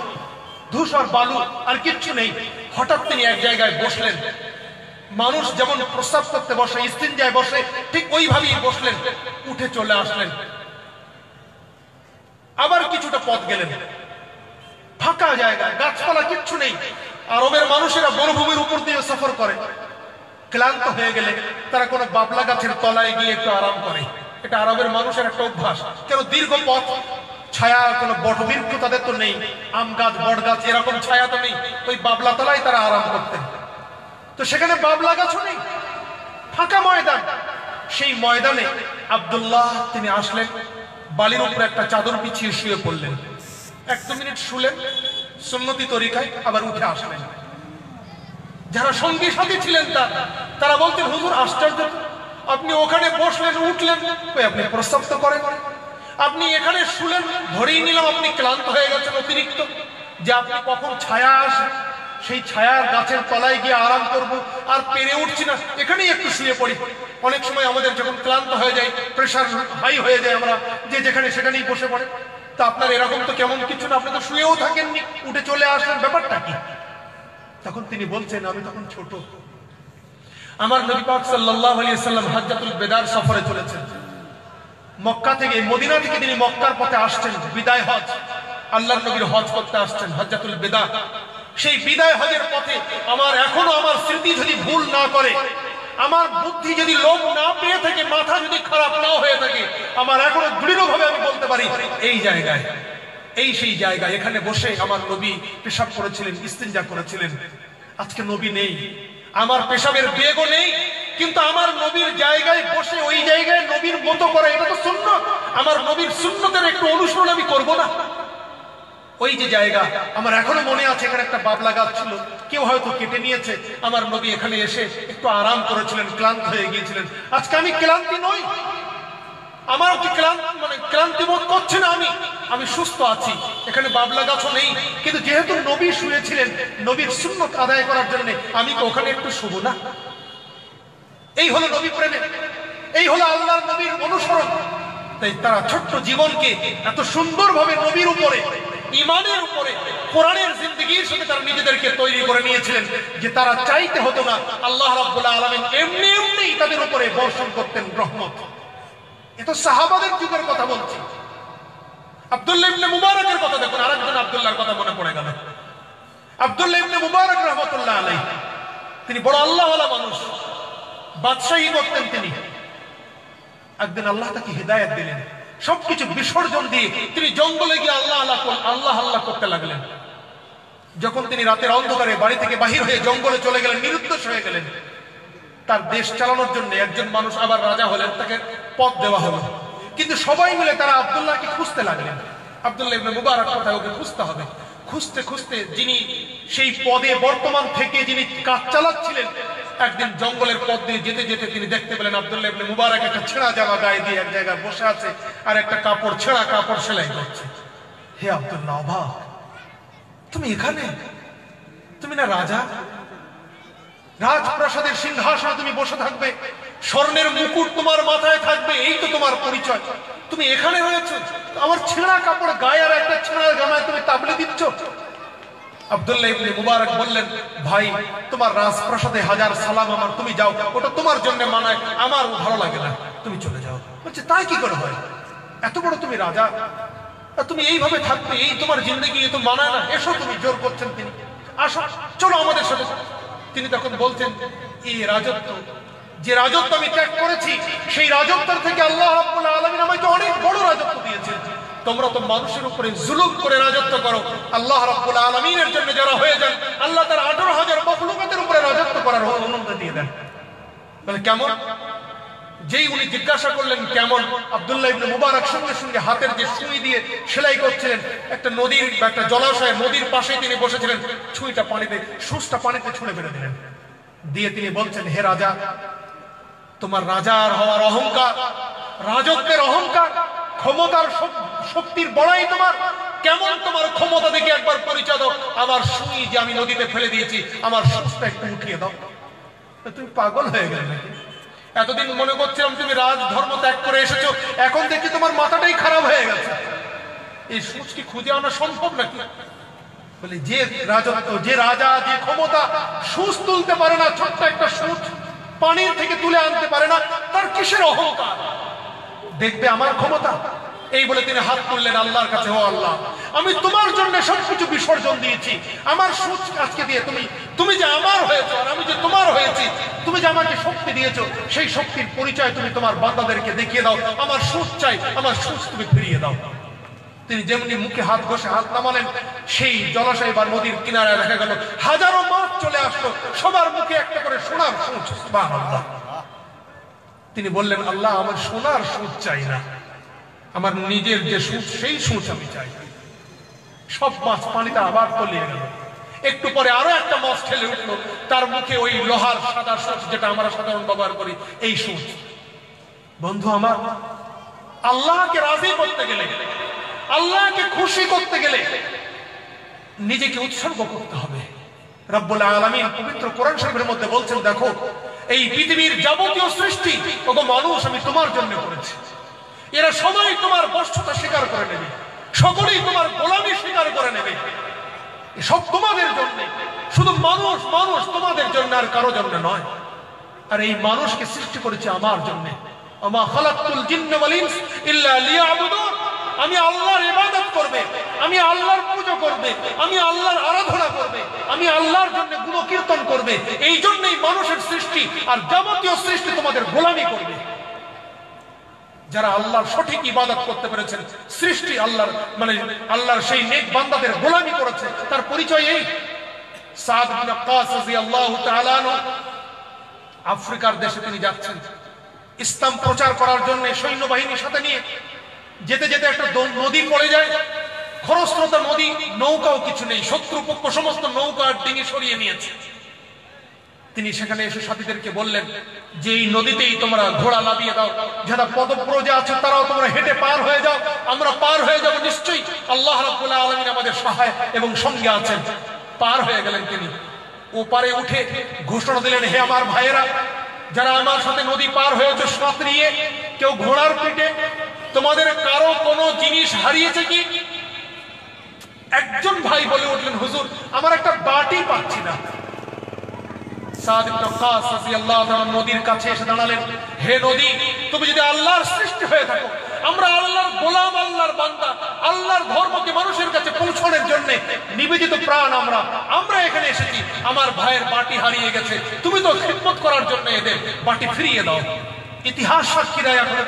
ধূসর বালু, আর কিচ্ছু নেই। হঠাৎ তিনি এক জায়গায় বসলেন। মানুষ যেমন প্রস্রাব করতে বসে, ইস্তিনজায় বসে, ঠিক ওইভাবেই বসলেন, উঠে চলে আসলেন। আবার কিছুটা পথ গেলেন, ফাঁকা জায়গা, গাছপালা কিচ্ছু নেই। আরবের মানুষেরা মরুভূমির উপর দিয়ে সফর করে, ক্লান্ত হয়ে গেলে তারা কোনো বাবলা গাছের তলায় গিয়ে একটু আরাম করে। এটা আরবের মানুষের একটা অভ্যাস। কেন, দীর্ঘ পথ, ছায়া, কোনো বটবৃক্ষ তাদের তো নেই, আম গাছ, বট গাছ এরকম ছায়া তো নেই, ওই বাবলা তলায় তারা আরাম করতেন। তো সেখানে বাবলা গাছও নেই, ফাঁকা ময়দান। সেই ময়দানে আব্দুল্লাহ তিনি আসলেন, বালির উপরে একটা চাদর বিছিয়ে শুয়ে পড়লেন। 1-2 মিনিট শুলেন সুন্নতি তরিকায়, আবার উঠে আসলেন। যারা সঙ্গী সাথী ছিলেন তারা বলতেন, হুজুর আশ্চর্য, আপনি ওখানে বসলেন, উঠলেন, আপনি প্রস্তাব তো করেন, আপনি এখানে শুলেন, ধরেই নিলাম আপনি ক্লান্ত হয়ে গেছেন অতিরিক্ত, যে আপনি কখন ছায়া আসে সেই ছায়ার গাছের তলায় গিয়ে আরাম করব, আর পেরে উঠছি না, এখানেই একটু শুয়ে পড়ি। অনেক সময় আমাদের যখন ক্লান্ত হয়ে যায়, প্রেশার হাই হয়ে যায়, আমরা যে যেখানে সেখানেই বসে পড়ে। তা আপনার এরকম তো কেমন কিছু না, আপনি তো শুয়েও থাকেননি, উঠে চলে আসলেন, ব্যাপারটা কি? তখন তিনি বলছেন, আমি তখন ছোট, আমার নবী পাক সাল্লাল্লাহু আলাইহি ওয়াসাল্লাম হজ্জাতুল বিদার সফরে চলেছেন। মক্কা থেকে, মদিনা থেকে তিনি মক্কার পথে আসছেন, বিদায় হজ, আল্লাহর নবীর হজ করতে আসছেন, হজ্জাতুল বিদা। সেই বিদায় হজের পথে আমার এখনো, আমার স্মৃতি যদি ভুল না করে, আমার বুদ্ধি যদি লোভ না পেয়ে থাকে, মাথা যদি খারাপ না হয়ে থাকে, আমার এখনো দৃঢ়ভাবে আমি বলতে পারি, এই জায়গায়, এই সেই জায়গায়, এখানে বসে আমার নবী পেশাব করেছিলেন, ইস্তিনজা করেছিলেন। আজকে নবী নেই, আমার পেশাবের বেগও নেই, কিন্তু আমার নবীর জায়গায় বসে ওই জায়গায় নবীর মতো করা, এটা তো সুন্নত। আমার নবীর সুন্নতের একটু অনুসরণ আমি করব না? ওই যে জায়গা, আমার এখনো মনে আছে, এখানে একটা বাবলা গাছ ছিল, কেউ হয়তো কেটে নিয়েছে, আমার নবী এখানে এসে একটু আরাম করেছিলেন, ক্লান্ত হয়ে গিয়েছিলেন। আজকে আমি ক্লান্তি নই, আমার কি ক্লান্তি বোধ করছে না, আমি সুস্থ আছি, এখানে বাবলা গাছও নেই, কিন্তু যেহেতু নবী শুয়েছিলেন নবীর সুন্নত আদায় করার জন্য, আমি তো ওখানে একটু শুভ না? এই হলো নবী প্রেমে, এই হলো আল্লাহর নবীর অনুসরণ। তাই তারা ছোট্ট জীবনকে এত সুন্দরভাবে নবীর উপরে, ইমানের উপরে, কোরআনের জিন্দেগির সাথে তারা নিজেদেরকে তৈরি করে নিয়েছিলেন, যে তারা চাইতে হতো না, আল্লাহ রাব্বুল আলামিন এমনি এমনি তাদের উপরে বর্ষণ করতেন রহমত। এত সাহাবাদের যুগের কথা বলছি। আব্দুল্লাহ ইবনে মুবারকের কথা দেখুন, আরেকজন আব্দুল্লাহর কথা মনে পড়ে গেল। আব্দুল্লাহ ইবনে মুবারক রাহমাতুল্লাহ আলাইহি, তিনি বড় আল্লাহওয়ালা মানুষ, বাদশাহী করতেন তিনি। একদিন আল্লাহ তাকে হিদায়াত দিলেন, সবকিছু বিসর্জন দিয়ে তিনি জঙ্গলে গিয়ে আল্লাহ করতে লাগলেন। যখন তিনি রাতের অন্ধকারে বাড়ি থেকে বাহির হয়ে জঙ্গলে চলে গেলেন, নিরুদ্দেশ হয়ে গেলেন, তার দেশ চালানোর জন্য একজন মানুষ আবার রাজা হলেন, তাকে পদ দেওয়া হলো। কিন্তু সবাই মিলে তারা আব্দুল্লাহকে খুঁজতে লাগলেন। আব্দুল্লাহ ইবনে মুবারক কোথায়, ওকে খুঁজতে হবে। খুঁজতে খুঁজতে যিনি সেই পদে বর্তমান থেকে যিনি কাজ চালাচ্ছিলেন, একদিন জঙ্গলের পথ দিয়ে যেতে যেতে তিনি দেখতে পেলেন আব্দুল্লাহ ইবনে মুবারক একটা ছেঁড়া জামা গায়ে দিয়ে এক জায়গায় বসে আছে, আর একটা কাপড়, ছেঁড়া কাপড় সেলাই করছে। হে আব্দুল্লাহ, অবাক, তুমি এখানে? তুমি না রাজা? রাজপ্রাসাদের সিংহাসনে তুমি বসে থাকবে, স্বর্ণের মুকুট তোমার মাথায় থাকবে, এই তো তোমার পরিচয়। তুমি এখানে রয়েছো, আমার ছেঁড়া কাপড় গায়ে আর একটা ছেঁড়া জামায় তুমি তাবলি দিচ্ছ। আব্দুল্লাহ ইবনে মুবারক বললেন, ভাই, তোমার রাজপ্রাসাদে হাজার সালাম আমার, তুমি যাও, ওটা তোমার জন্য মানায়, আমার ভালো লাগে না, তুমি চলে যাও। বলছে, তাই কি করে হয়? এত বড় তুমি রাজা, তুমি এইভাবে থাকবে, এই তোমার জিন্দেগি, এ তো মানায় না, এসো। তুমি জোর করছেন তিনি, আসো, চলো আমাদের সাথে। তিনি তখন বলছেন, এই রাজত্ব, যে রাজত্ব আমি ত্যাগ করেছি, সেই রাজত্বের থেকে আল্লাহ রাব্বুল আলামিন আমাকে অনেক বড় রাজত্ব দিয়েছেন। তোমরা তো মানুষের উপরে জুলুম করে রাজত্ব করো। আল্লাহ রাব্বুল আলামিনের জন্য যারা হয়ে যান, আল্লাহ তার 18,000 মখলুকাতের উপরে রাজত্ব করার অনুমতি দিয়ে দেন। বলে কেমন? যেই উনি জিজ্ঞাসা করলেন কেমন, আব্দুল্লাহ ইবনে মুবারক সঙ্গে সঙ্গে হাতের যে সুই দিয়ে সেলাই করছিলেন, একটা নদীর বা একটা জলাশয়, নদীর পাশেই তিনি বসেছিলেন, সুইটা পানিতে, সূচটা পানিতে ছুঁড়ে ফেলে দিলেন। দিয়ে তিনি বলছেন, হে রাজা, তোমার রাজার হওয়ার অহংকার, রাজত্বের অহংকার, ক্ষমতার শক্তির বড়াই তোমার, কেমন তোমার ক্ষমতা দেখে একবার পরিচয় দাও। আমার সুই যে আমি নদীতে ফেলে দিয়েছি, আমার সূচটা একটু উঠিয়ে দাও। তুমি পাগল হয়ে গেলে নাকি? এতদিন মনে করছিলাম তুমি রাজ ধর্ম ত্যাগ করে এসেছো, এখন দেখি তোমার মাথাটাই খারাপ হয়ে গেছে। এই সূচ কি খুঁজে আনা সম্ভব নাকি? বলে যে রাজত্ব, যে রাজা, যে ক্ষমতা সূচ তুলতে পারে না, ছোট্ট একটা সূচ পানির থেকে তুলে আনতে পারে না, তার কিসের অহংকার? দেখবে আমার ক্ষমতা। এই বলে তিনি হাত তুললেন আল্লাহর কাছে, ও আল্লাহ, আমি তোমার জন্য সবকিছু বিসর্জন দিয়েছি। আমার সূচ আজকে দিয়ে তুমি যে আমার হয়েছো আর আমি যে তোমার হয়েছি, তুমি যে আমাকে শক্তি দিয়েছো, সেই শক্তির পরিচয় তুমি তোমার বান্দাদেরকে দেখিয়ে দাও। আমার সূচ চাই, আমার সূচ তুমি ফিরিয়ে দাও। তিনি যেমনি মুখে হাত ঘষে হাত নামালেন, সেই জলাশয় বা নদীর কিনারায় দেখা গেল হাজারো মাছ চলে আসলো, সবার মুখে একটা করে সোনার সূচ। সুবহানাল্লাহ। তিনি বললেন, আল্লাহ, আমার সোনার সূচ চাই না, আমার নিজের যে সূচ, সেই সূচ আমি চাই। সব মাছ পানিতে আবার তলিয়ে গেল। একটু পরে আরো একটা মাছ ঠেলে উঠলো, তার মুখে ওই লোহার সাদা সূচ, যেটা আমরা সাধারণ ব্যবহার করি, এই সূচ। বন্ধু আমার, আল্লাহকে রাজি করতে গেলে, আল্লাহকে খুশি করতে গেলে নিজেকে উৎসর্গ করতে হবে। রব্বুল আলামিন পবিত্র কোরআন শরীফের মধ্যে বলছেন, দেখো, এই পৃথিবীর যাবতীয় সৃষ্টি, ওগো মানুষ, আমি তোমার জন্য করেছি। এরা সবাই তোমার বশ্যতা স্বীকার করে নেবে, সকলেই তোমার গোলামি স্বীকার করে নেবে। সব তোমাদের জন্য, শুধু মানুষ মানুষ তোমাদের জন্য, আর কারো জন্য নয়। আর এই মানুষকে সৃষ্টি করেছে আমার জন্য। আমা খালাকতুল জিন্না ওয়াল ইনস ইল্লা লিয়াবুদুন। আমি আল্লাহর ইবাদত করবে, আমি আল্লাহর পূজা করবে, আমি আল্লাহর আরাধনা করবে, আমি আল্লাহর জন্য গুণকীর্তন করবে। এই জন্যই মানুষের সৃষ্টি, আর যাবতীয় সৃষ্টি তোমাদের গোলামি করবে। যারা আল্লাহর সঠিক ইবাদত করতে পেরেছেন, সৃষ্টি আল্লাহর মানে আল্লাহর সেই নেক বান্দাদের গোলামি করেছে, তার পরিচয় এই। সাদ বিন ওয়াক্কাস রাদিয়াল্লাহু তাআলা আনহু আফ্রিকার দেশে তিনি যাচ্ছেন ইসলাম প্রচার করার জন্য সৈন্যবাহিনীর সাথে নিয়ে। যেতে যেতে একটা নদী পড়ে যায়, খরস্রোতা নদী, নৌকাও কিছু নেই, শত্রুপক্ষ সমস্ত নৌকা আর ডিঙি সরিয়ে নিয়েছে। তিনি সেখানে এসে সাথীদেরকে বললেন যে এই নদীতেই তোমরা ঘোড়া নামিয়ে দাও, যারা পদব্রজে আছে তারাও তোমরা হেঁটে পার হয়ে যাও, আমরা পার হয়ে যাব নিশ্চয়ই, আল্লাহ রাব্বুল আলামিন আমাদের সহায় এবং সঙ্গে আছেন। পার হয়ে গেলেন তিনি। ওপারে উঠে ঘোষণা দিলেন, হে আমার ভাইয়েরা, যারা আমার সাথে নদী পার হয়েছে সাথ নিয়ে, কেউ ঘোড়ার পিঠে, তোমাদের কারো কোনো জিনিস হারিয়েছে কি? একজন ভাই বলে উঠলেন, হুজুর, আমার একটা বাটি পাচ্ছি না। সাদ ইবনে ওয়াক্কাস রাদিয়াল্লাহু তাআলা নদীর কাছে এসে দাঁড়ালেন, হে নদী, তুমি যদি আল্লাহর সৃষ্টি হয়ে থাকো, আমরা আল্লাহর গোলাম, আল্লাহর বান্দা, আল্লাহর ধর্মকে মানুষের কাছে পৌঁছানোর জন্য নিবেদিত প্রাণ, আমরা এখানে এসেছি। আমার ভাইয়ের বাটি হারিয়ে গেছে, তুমি তো খিদমত করার জন্য এদের বাটি ফিরিয়ে দাও। ইতিহাস সাক্ষী দেয় এখন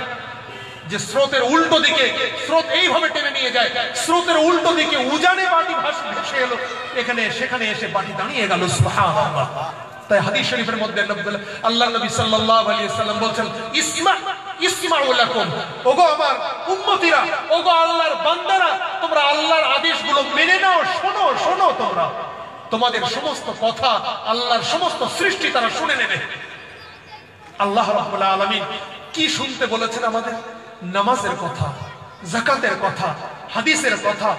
যে স্রোতের উল্টো দিকে, স্রোত এইভাবে টেনে নিয়ে যায়, স্রোতের উল্টো দিকে উজানে বাটি ভেসে এলো, এখানে সেখানে এসে বাটি দাঁড়িয়ে গেল। সুবহানাল্লাহ। তাই হাদিস শরীফের মধ্যে আল্লাহ নবী সাল্লাল্লাহু আলাইহি ওয়াসাল্লাম বলেন, ইসমাউ লাকুম, ওগো আমার উম্মতিরা, ওগো আল্লাহর বান্দারা, তোমরা আল্লাহর আদেশগুলো মেনে নাও, শোনো শোনো, তোমরা তোমাদের সমস্ত কথা আল্লাহর সমস্ত সৃষ্টি তারা শুনে নেবে। আল্লাহ রাব্বুল আলামিন কি শুনতে বলেছেন আমাদের? নামাজের কথা, যাকাতের কথা, হাদিসের কথা,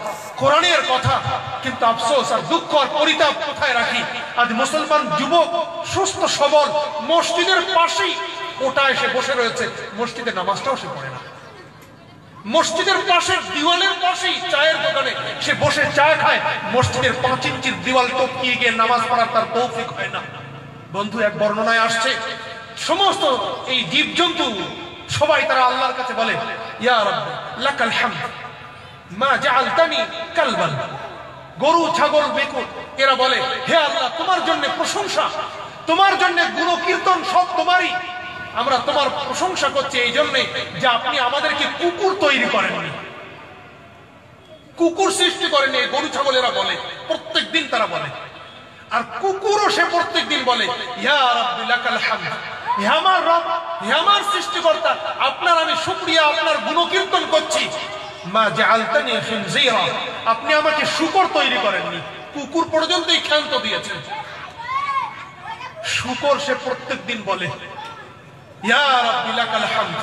কোরআনের কথা। কিন্তু আফসোস আর দুঃখ আর পরিতাপ কোথায় রাখি? আজ মুসলমান যুবক সুস্থ সবল মসজিদের পাশেই ওটা এসে বসে রয়েছে, মসজিদের নামাজটাও সে পড়ে না। মসজিদের পাশে দিওয়ালের পাশেই চায়ের দোকানে সে বসে চা খায়, মসজিদের 5 ইঞ্চির দিওয়াল টপকিয়ে গিয়ে নামাজ পড়ার তার তৌফিক হয় না। বন্ধু, এক বর্ণনায় আসছে সমস্ত এই জীবজন্তু সবাই তারা আল্লাহর কাছে বলে, ইয়া রাব্বি লাকাল হামদ মা জাআলতানি কালবান। গরু, ছাগল, বেকুর এরা বলে, হে আল্লাহ, তোমার জন্য প্রশংসা, তোমার জন্য গুণকীর্তন সব তোমারই। আমরা তোমার প্রশংসা করছি এই জন্যে যে আপনি আমাদেরকে কুকুর তৈরি করেননি। কুকুর সৃষ্টি করেনি, গরু ছাগলেরা বলে, প্রত্যেক দিন তারা বলে। আর কুকুরও সে প্রত্যেক দিন বলে, ইয়া রাব্বি লাকাল হামদ, হে আমার রব, হে আমার সৃষ্টিকর্তা, আপনার আমি শুকরিয়া, আপনার গুণকীর্তন করছি। মা জাআলতানি খিনজিরা, আপনি আমাকে শূকর তৈরি করেননি। কুকুর পর্যন্তই ক্ষান্ত দিয়েছেন। শূকর সে প্রত্যেক দিন বলে, ইয়া রাব্বি লাকাল হামদ,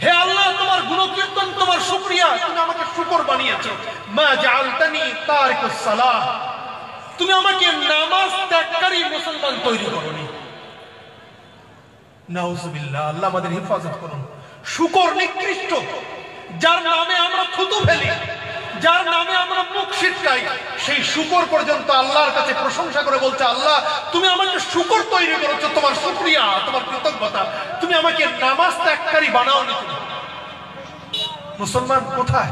হে আল্লাহ তোমার গুণকীর্তন, তোমার শুকরিয়া, তুমি আমাকে শূকর বানিয়েছো। মা জাআলতানি তারিকুস সালাহ, তুমি আমাকে নামাজ ত্যাগকারী মুসলমান তৈরি করোনি। নাউজুবিল্লাহ, আল্লাহ আমাদের হেফাজত করুন। শূকর নিকৃষ্ট, যার নামে আমরা থুতু ফেলি, যার নামে আমরা মুখ ছিটকাই, সেই শূকর পর্যন্ত আল্লাহর কাছে প্রশংসা করে বলছে, আল্লাহ তুমি আমাকে শূকর তৈরি করেছো, তোমার শুকরিয়া, তোমার কৃতজ্ঞতা, তুমি আমাকে নামাজ ত্যাগকারী বানাওনি। মুসলমান কোথায়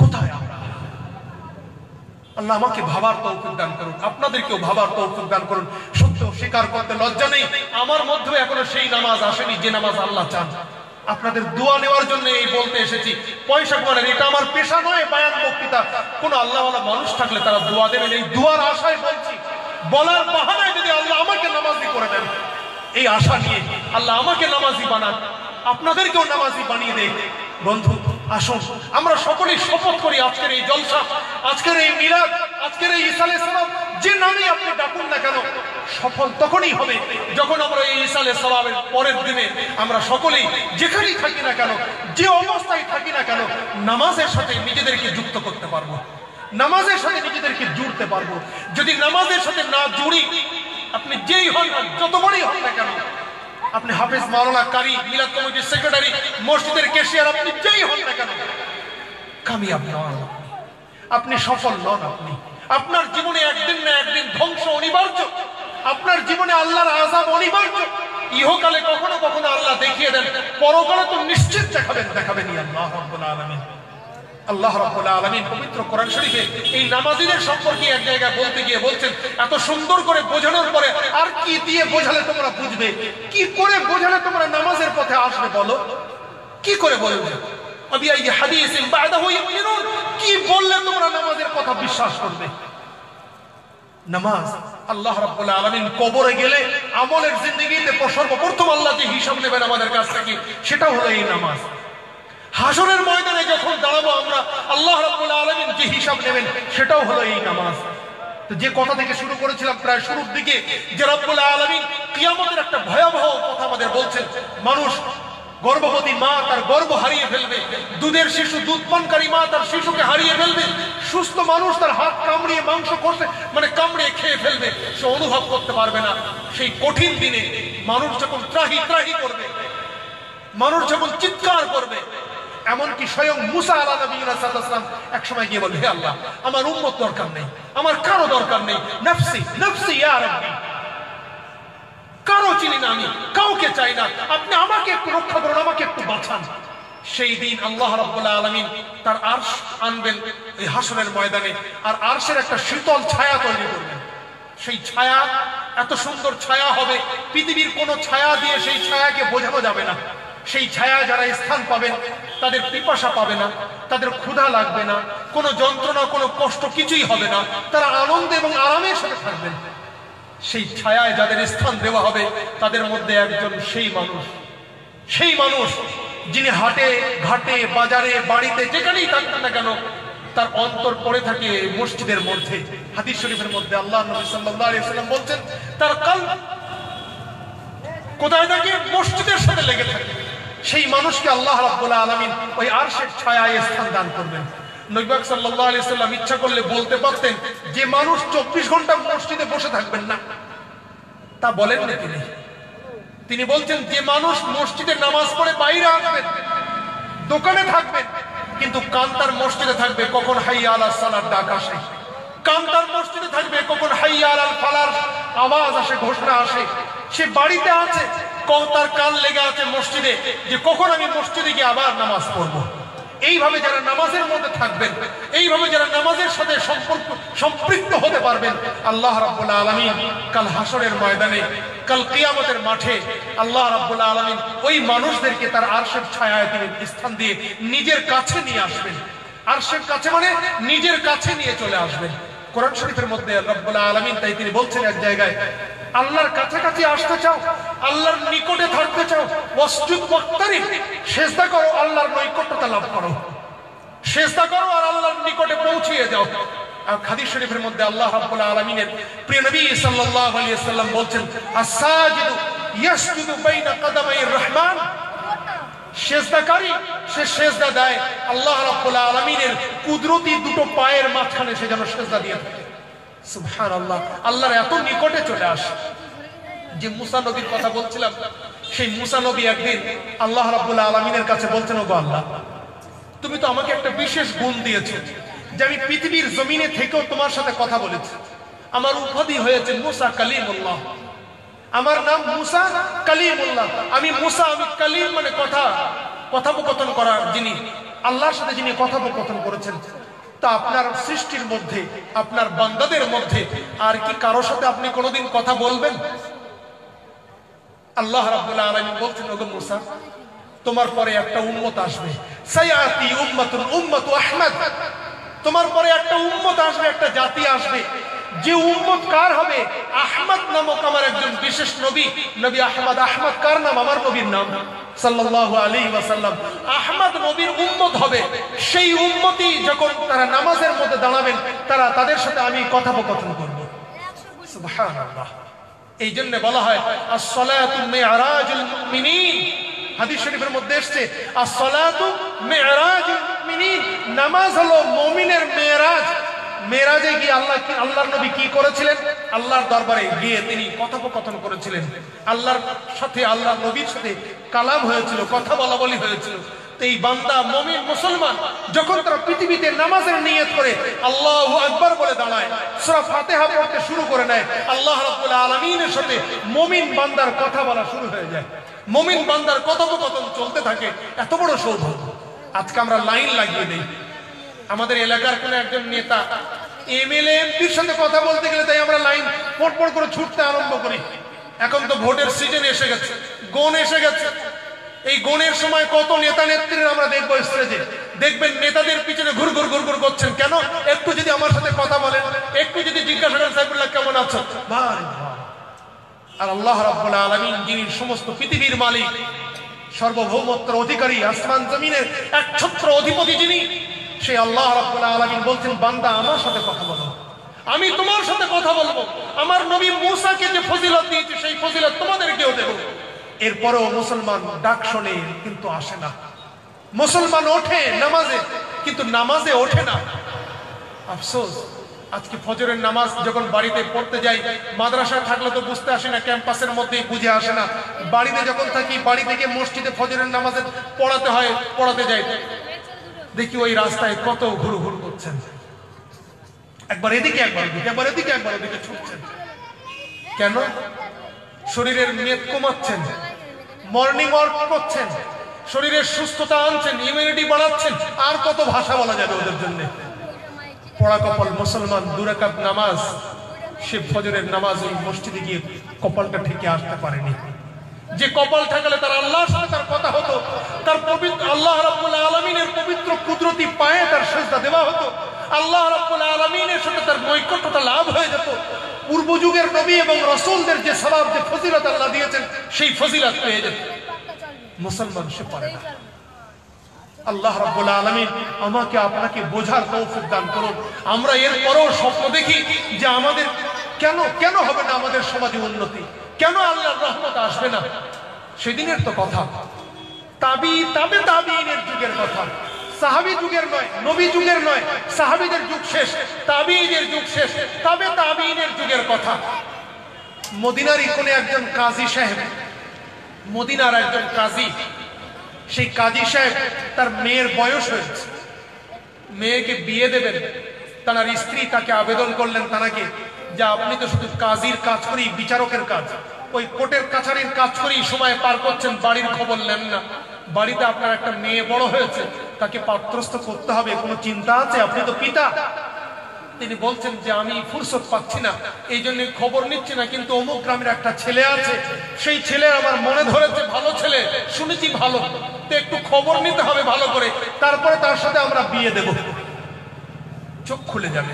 কোথায় আমরা? আল্লাহ আমাকে ভাবার তৌফিক দান করুন, আপনাদেরকেও ভাবার তৌফিক দান করুন। সত্য স্বীকার করতে লজ্জা নেই, আমার মধ্যে এখনো সেই নামাজ আসেনি যে নামাজ আল্লাহ চান। আপনাদের দোয়া নেওয়ার জন্য এই বলতে এসেছি। পয়সা কামানোর এটা আমার পেশা নয়, বয়ান বক্তৃতা। কোন আল্লাহওয়ালা মানুষ থাকলে তারা দোয়া দেবেন, এই দোয়ার আশায় বলছি। বলার বাহানায় যদি আল্লাহ আমাকে নামাজি করে দেন, এই আশা নিয়ে আল্লাহ আমাকে নামাজি বানান, আপনাদেরকেও নামাজি বানিয়ে দেয়। বন্ধু আসুন আমরা সকলেই শপথ করি, আজকের এই জলসা, আজকের এই মিলাদ, আজকের এই ইসালে সালাম, যে নামে আপনি ডাকুন না কেন, সফল তখনই হবে যখন আমরা এই ইসালে সালামের পরের দিনে আমরা সকলেই যেখানেই থাকি না কেন, যে অবস্থায় থাকি না কেন, নামাজের সাথে নিজেদেরকে যুক্ত করতে পারবো, নামাজের সাথে নিজেদেরকে জুড়তে পারবো। যদি নামাজের সাথে না জুড়ি, আপনি যেই হন না, যত বড়ই হন না কেন, আপনি হাফেজ, মাওলানা, কারি, মিলাদ কমিটির সেক্রেটারি, মসজিদের ক্যাশিয়ার, আপনি যেই হন না কেন, কামিয়াব নন, আপনি সফল নন। আপনার জীবনে একদিন না একদিন ধ্বংস অনিবার্য, আপনার জীবনে আল্লাহর আযাব অনিবার্য। ইহকালে কখনো কখনো আল্লাহ দেখিয়ে দেন, পরকালে তো নিশ্চিত দেখাবেনই আল্লাহ রাব্বুল আলামিন। আল্লাহ রাব্বুল আলামিন পবিত্র কোরআন শরীফে এই নামাজীদের সম্পর্কে এক জায়গায় বলতে গিয়ে বলছেন, এত সুন্দর করে বোঝানোর পরে আর কি দিয়ে বোঝালে তোমরা বুঝবে, কি করে বোঝালে তোমরা নামাজের পথে আসবে, বলো কি করে বলবে? আবিআই হাদিসিন বাদাহু ইউমিনুন, কি বললে তোমরা নামাজের কথা বিশ্বাস করবে? নামাজ আল্লাহ রাব্বুল আলামিন কবরে গেলে আমলের জিন্দেগিতে সর্বপ্রথম আল্লাহ যে হিসাব নেবেন আমাদের কাছ থেকে, সেটা হলো এই নামাজ। হাসরের ময়দানে যখন দাঁড়াবো আমরা, আল্লাহ রাব্বুল আলামিন যে হিসাব নেবেন সেটাও হলো এই নামাজ। তো যে কথা থেকে শুরু করেছিলাম প্রায় শুরুর দিকে, যে রাব্বুল আলামিন কিয়ামতের একটা ভয়াবহ কথা আমাদের বলছেন। মানুষ, গর্ভবতী মা তার গর্ভ হারিয়ে ফেলবে, দুধের শিশু, দুধ পানকারী মা তার শিশুকে হারিয়ে ফেলবে, সুস্থ মানুষ তার হাত কামড়িয়ে মাংস কষে কামড়িয়ে খেয়ে ফেলবে, সে অনুভব করতে পারবে না। সেই কঠিন দিনে মানুষ যখন ত্রাহি ত্রাহি করবে, মানুষ যখন চিৎকার করবে, এমনকি স্বয়ং মুসা আলাইহিস সালাম এক সময় গিয়ে বলবে, হে আল্লাহ আমার উম্মত দরকার নেই, আমার কারো দরকার নেই, নফসি নফসি ইয়া রাব্বি, কারো চিনি না, আমি কাউকে চাই না, আপনি আমাকে একটু রক্ষা করুন, আমাকে একটু বাঁচান। সেই দিন আল্লাহ রাব্বুল আলামিন তার আরশ আনবেন এই হাসরের ময়দানে, আর আরশের একটা শীতল ছায়া তৈরি করবেন। সেই ছায়া এত সুন্দর ছায়া হবে, পৃথিবীর কোন ছায়া দিয়ে সেই ছায়াকে বোঝানো যাবে না। সেই ছায়া যারা স্থান পাবেন তাদের পিপাসা পাবে না, তাদের ক্ষুধা লাগবে না, কোনো যন্ত্রণা, কোনো কষ্ট কিছুই হবে না, তারা আনন্দে এবং আরামের সাথে থাকবেন। সেই ছায়ায় যাদের স্থান দেওয়া হবে তাদের মধ্যে একজন সেই মানুষ যিনি হাটে ঘাটে বাজারে বাড়িতে যেখানেই থাকতেন না কেন, তার অন্তর পড়ে থাকে মসজিদের মধ্যে। হাদিস শরীফের মধ্যে আল্লাহ নবী সাল্লাল্লাহু আলাইহি ওয়াসাল্লাম বলছেন, তার কলব কোথায় থাকে? মসজিদের সাথে লেগে থাকে। সেই মানুষকে আল্লাহ রাব্বুল আলামিন ওই আরশের ছায়ায় স্থান দান করবেন। নবী পাক সাল্লাল্লাহু আলাইহি ওয়াসাল্লাম ইচ্ছা করলে বলতে পারতেন যে মানুষ 24 ঘন্টা মসজিদে বসে থাকবেন না, তা বলেন না তিনি বলছেন যে মানুষ মসজিদে নামাজ পড়ে বাইরে আসবেন, দোকানে থাকবেন, কিন্তু কান তার মসজিদে থাকবে কখন হাইয়া আলাস সালাত ডাক আসে, কান তার মসজিদে থাকবে কখন হাইয়া আলাল ফালাহ আওয়াজ আসে, ঘোষণা আসে। সে বাড়িতে আছে, তার কান লেগে আছে মসজিদে, যে কখন আমি মসজিদে গিয়ে আবার নামাজ পড়বো। এইভাবে যারা নামাজের মধ্যে থাকবেন, এইভাবে যারা নামাজের সাথে সম্পৃক্ত হতে পারবেন, আল্লাহ রাব্বুল আলামিন কাল হাসরের ময়দানে, কাল কিয়ামতের মাঠে আল্লাহ রাব্বুল আলামিন ওই মানুষদেরকে তার আরশের ছায়ায় তিনি স্থান দিয়ে নিজের কাছে নিয়ে আসবেন। আরশের কাছে মানে নিজের কাছে নিয়ে চলে আসবেন। কোরআন শরীফের মধ্যে রব্বুল আলামিন তাই তিনি বলছেন এক জায়গায়, আল্লাহর কাছাকাছি আসতে চাও, আল্লাহর নিকটে থাকতে চাও, ওয়াসজুদ ওয়াক্তারিব, সিজদা করো, আল্লাহর নৈকট্যতা লাভ করো, সিজদা করো আর আল্লাহর নিকটে পৌঁছিয়ে যাও। আর হাদিস শরীফের মধ্যে আল্লাহ রাব্বুল আলামিনের প্রিয় নবী সাল্লাল্লাহু আলাইহি ওয়াসাল্লাম বলছেন, আস-সাজিদু ইয়াসজুদু বাইনা কাদামাইর রহমান, সিজদাকারী সে সিজদা দেয় আল্লাহ রাব্বুল আলামিনের কুদরতি দুটো পায়ের মাঝখানে, সে যেন সিজদা দিয়ে থাকে। সুবহানাল্লাহ, আল্লাহর এত নিকটে চলে আসে। যে মুসা নবীর কথা বলছিলাম, সেই মুসা নবী একদিন আল্লাহ রাব্বুল আলামিনের কাছে বলছেন, ওগো আল্লাহ, তুমি তো আমাকে একটা বিশেষ গুণ দিয়েছো যে আমি পৃথিবীর জমিনে থেকেও তোমার সাথে কথা বলেছি। আমার উপাধি হয়েছে মুসা কালিমুল্লাহ, আমার নাম মুসা কালিমুল্লাহ। আমি মুসা, আমি কালিম মানে কথোপকথন করার যিনি, আল্লাহর সাথে যিনি কথোপকথন করেছেন। তা আপনার সৃষ্টির মধ্যে, আপনার বান্দাদের মধ্যে আর কি কারো সাথে আপনি কোনোদিন কথা বলবেন? আল্লাহ রাব্বুল আলামিন বলছেন, ওগো মুসা, তোমার পরে একটা উম্মত আসবে, সায়াতি উম্মাতুন উম্মাতু আহমদ, তোমার পরে একটা উম্মত আসবে, একটা জাতি আসবে, যে উম্মত কার হবে? আহমদ নামক আমার একজন বিশেষ নবী, নবী আহমদ। আহমদ কার নাম? আমার নবীর নাম সাল্লাল্লাহু আলাইহি ওয়াসাল্লাম। আহমদ নবীর উম্মত হবে। সেই উম্মতই যখন তারা নামাজের মধ্যে দাঁড়াবেন, তাদের সাথে আমি কথোপকথন করব। সুবহানাল্লাহ। এই জন্য বলা হয় আস-সালাতু মি'রাজুল মুমিনিন। হাদিস শরীফের মধ্যে এসেছে আস-সালাতু মি'রাজুল মুমিনিন, নামাজ হলো মুমিনের মেরাজ। মেরাজে গিয়ে আল্লাহর নবী কি করেছিলেন? আল্লাহর দরবারে গিয়ে তিনি কথোপকথন করেছিলেন। আল্লাহর সাথে, আল্লাহর নবীর সাথে কালাম হয়েছিল, কথা বলা বলি হয়েছিল। তো এই বান্দা মুমিন মুসলমান যখন তারা পৃথিবীতে নামাজের নিয়ত করে আল্লাহু আকবার বলে দাঁড়ায়, সূরা ফাতিহা পড়তে শুরু করে নেয়, আল্লাহ রাব্বুল আলামিনের সাথে মুমিন বান্দার কথা বলা শুরু হয়ে যায়, মুমিন বান্দার কথোপকথন চলতে থাকে। এত বড় সৌভাগ্য। আজকে আমরা লাইন লাগিয়ে দেই। আমাদের এলাকার কোন একজন নেতা এমএলএ এমপির সাথে কথা বলতে গেলে তাই আমরা লাইন পড় করে ছুটতে আরম্ভ করি। এখন তো ভোটের সিজন এসে গেছে, গণ এসে গেছে। এই গণের সময় কত নেতা নেত্রীরা আমরা দেখবো স্টেজে, দেখবেন নেতাদের পিছনে ঘুর করছেন। কেন? একটু যদি আমার সাথে কথা বলেন, একটু যদি জিজ্ঞাসা করেন সাইফুল্লাহ কেমন আছো, ভাই। আর আল্লাহ রাব্বুল আলামিন যিনি সমস্ত পৃথিবীর মালিক, সার্বভৌমত্বের অধিকারী, আসমান জমিনের একছত্র অধিপতি যিনি, সেই আল্লাহ রাব্বুল আলামিন বলছেন, বান্দা আমার সাথে কথা বলো, আমি তোমার সাথে কথা বলবো। আমার নবী মুসাকে যে ফজিলত দিয়েছে সেই ফজিলত তোমাদেরকেও দেব। এরপরেও মুসলমান ডাক শোনে কিন্তু আসে না। মুসলমান ওঠে নামাজে কিন্তু নামাজে ওঠে না। আফসোস, আজকে ফজরের নামাজ যখন বাড়িতে পড়তে যাই, মাদ্রাসা থাকলে তো বুঝতে আসে না, ক্যাম্পাসের মধ্যেই বুঝে আসে না। বাড়িতে যখন থাকি, বাড়ি থেকে মসজিদে ফজরের নামাজে পড়াতে হয়, পড়াতে যাই, দেখি ওই রাস্তায় কত ঘুরু করছেন, একবার এদিকে একবার ওদিকে, একবার এদিকে একবার ওদিকে ছুটছেন। কেন? শরীরের মেদ কমাচ্ছেন, মর্নিং ওয়াক করছেন, শরীরের সুস্থতা আনছেন, ইমিউনিটি বাড়াচ্ছেন। আর কত ভাষা বলা যাবে ওদের জন্য। পড়া কপাল মুসলমান 2 রাকাত নামাজ, সে ফজরের নামাজ ওই মসজিদে গিয়ে কপালটা ঠেকে আসতে পারেনি। যে কপাল ঠেকালে তার আল্লাহর সাথে তার কথা হতো, তার পবিত্র আল্লাহ রাব্বুল আলামিনের পবিত্র কুদরতি পায়ে তার সিজদা দেওয়া হতো, আল্লাহ রাব্বুল আলামিনের সাথে তার নৈকট্যতা লাভ হয়ে যেত। পূর্ব যুগের নবী এবং রাসূলদের যে সওয়াব, যে ফজিলত আল্লাহ দিয়েছেন, সেই ফজিলত পেয়ে যেত। মুসলমান সে পারে না। আল্লাহ রাব্বুল আলামিন আমাকে আপনাকে বোঝার তৌফিক দান করুন। আমরা এরপরও স্বপ্ন দেখি যে আমাদের কেন হবে না আমাদের সমাজে উন্নতি, কেন আল্লাহর রহমত আসবে না। সেদিনের তো কথা, তাবিঈনের যুগের কথা, সাহাবী যুগের নয়, নবী যুগের নয়। সাহাবীদের যুগ শেষ, তাবিঈনের যুগ শেষ, তাবিঈনের যুগের কথা। মদিনারই কোন একজন কাজী সাহেব, মদিনার একজন কাজী, সেই কাজী সাহেব তার মেয়ের বয়স হয়েছে, মেয়েকে বিয়ে দেবেন। তার স্ত্রী তাকে আবেদন করলেন তাকে, যে আপনি তো শুধু কাজীর কাজ করেই, বিচারকের কাজ, ওই কোর্টের কাছারির কাজ করেই সময় পার করছেন, বাড়ির খবর নেন না। বাড়িতে আপনার একটা মেয়ে বড় হয়েছে, তাকে পাত্রস্থ করতে হবে কোনো চিন্তা আছে? আপনি তো পিতা। তিনি বলছেন যে আমি ফুরসত পাচ্ছি না, এই জন্য খবর নিচ্ছি না, কিন্তু অমুক গ্রামের একটা ছেলে আছে, সেই ছেলে আমার মনে ধরেছে, ভালো ছেলে, শুনেছি ভালো, তো একটু খবর নিতে হবে ভালো করে, তারপরে তার সাথে আমরা বিয়ে দেব। চোখ খুলে যাবে।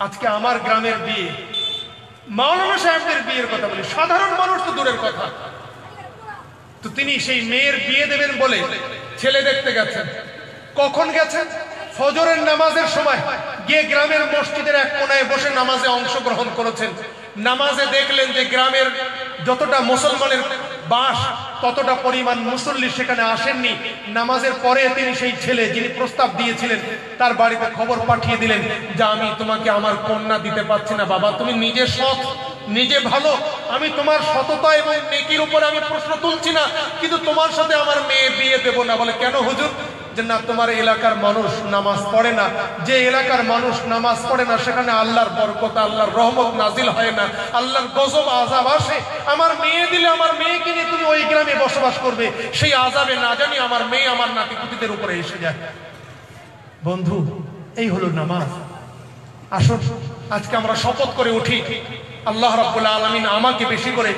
আজকে আমার গ্রামের বিয়ে, মাওলানা সাহেবদের বিয়ের কথা বলি, সাধারণ মানুষ তো দূরের কথা, তো তিনি সেই মেয়ের বিয়ে দেবেন বলে ছেলে দেখতে গেছেন। কখন গেছেন? ফজরের নামাজের সময় গিয়ে গ্রামের মসজিদের এক কোনায় বসে নামাজে অংশগ্রহণ করেছেন। নামাজে দেখলেন যে গ্রামের যতটা মুসলমানের বাস ততটা পরিমাণ মুসল্লি সেখানে আসেননি। নামাজের পরে তিনি সেই ছেলে যিনি প্রস্তাব দিয়েছিলেন তার বাড়িতে খবর পাঠিয়ে দিলেন যে আমি তোমাকে আমার কন্যা দিতে পারছি না বাবা, তুমি নিজে সৎ, নিজে ভালো, আমি তোমার সততা এবং নেকির উপরে আমি প্রশ্ন তুলছি না, কিন্তু তোমার সাথে আমার মেয়ে বিয়ে দেব না। বলে কেন হুজুর? যে না, তোমার এলাকার মানুষ নামাজ পড়ে না, যে এলাকার মানুষ নামাজ পড়ে না সেখানে আল্লাহর বরকত, আল্লাহর রহমত নাজিল হয় না, আল্লাহর গজব আযাব আসে। আমার মেয়ে দিলে আমার মেয়েকে নিয়ে তুমি ওই গ্রামে বসবাস করবে, সেই আযাবে না জানি আমার মেয়ে আমার নাতিপুতিদের উপরে এসে যায়। বন্ধু, এই হলো নামাজ। আসুন আজকে আমরা শপথ করে উঠি, আল্লাহ রাব্বুল আলামিন আমাকে বেশি করে,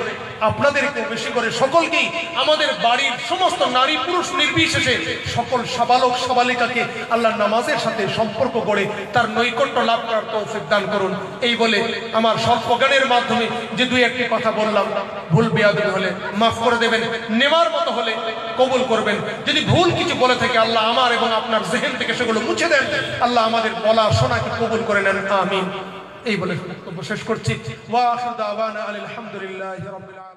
আপনাদেরকে বেশি করে, সকলকেই, আমাদের বাড়ির সমস্ত নারী পুরুষ নির্বিশেষে সকল সাবালক সাবালিকাকে আল্লাহ নামাজের সাথে সম্পর্ক গড়ে তার নৈকট্য লাভ করার তৌফিক দান করুন। এই বলে আমার স্বল্প জ্ঞানের মাধ্যমে যে দুই একটি কথা বললাম, ভুল বেয়াদবি হলে মাফ করে দেবেন, নেওয়ার মতো হলে কবুল করবেন। যদি ভুল কিছু বলে থাকে আল্লাহ আমার এবং আপনার জেহেন থেকে সেগুলো মুছে দেন। আল্লাহ আমাদের বলা শোনাকে কবুল করে নেন, আমিন। এই বলে বক্তব্য শেষ করছি। ওয়া আখিরু দাওয়ানা আলহামদুলিল্লাহি রাব্বিল আলামিন।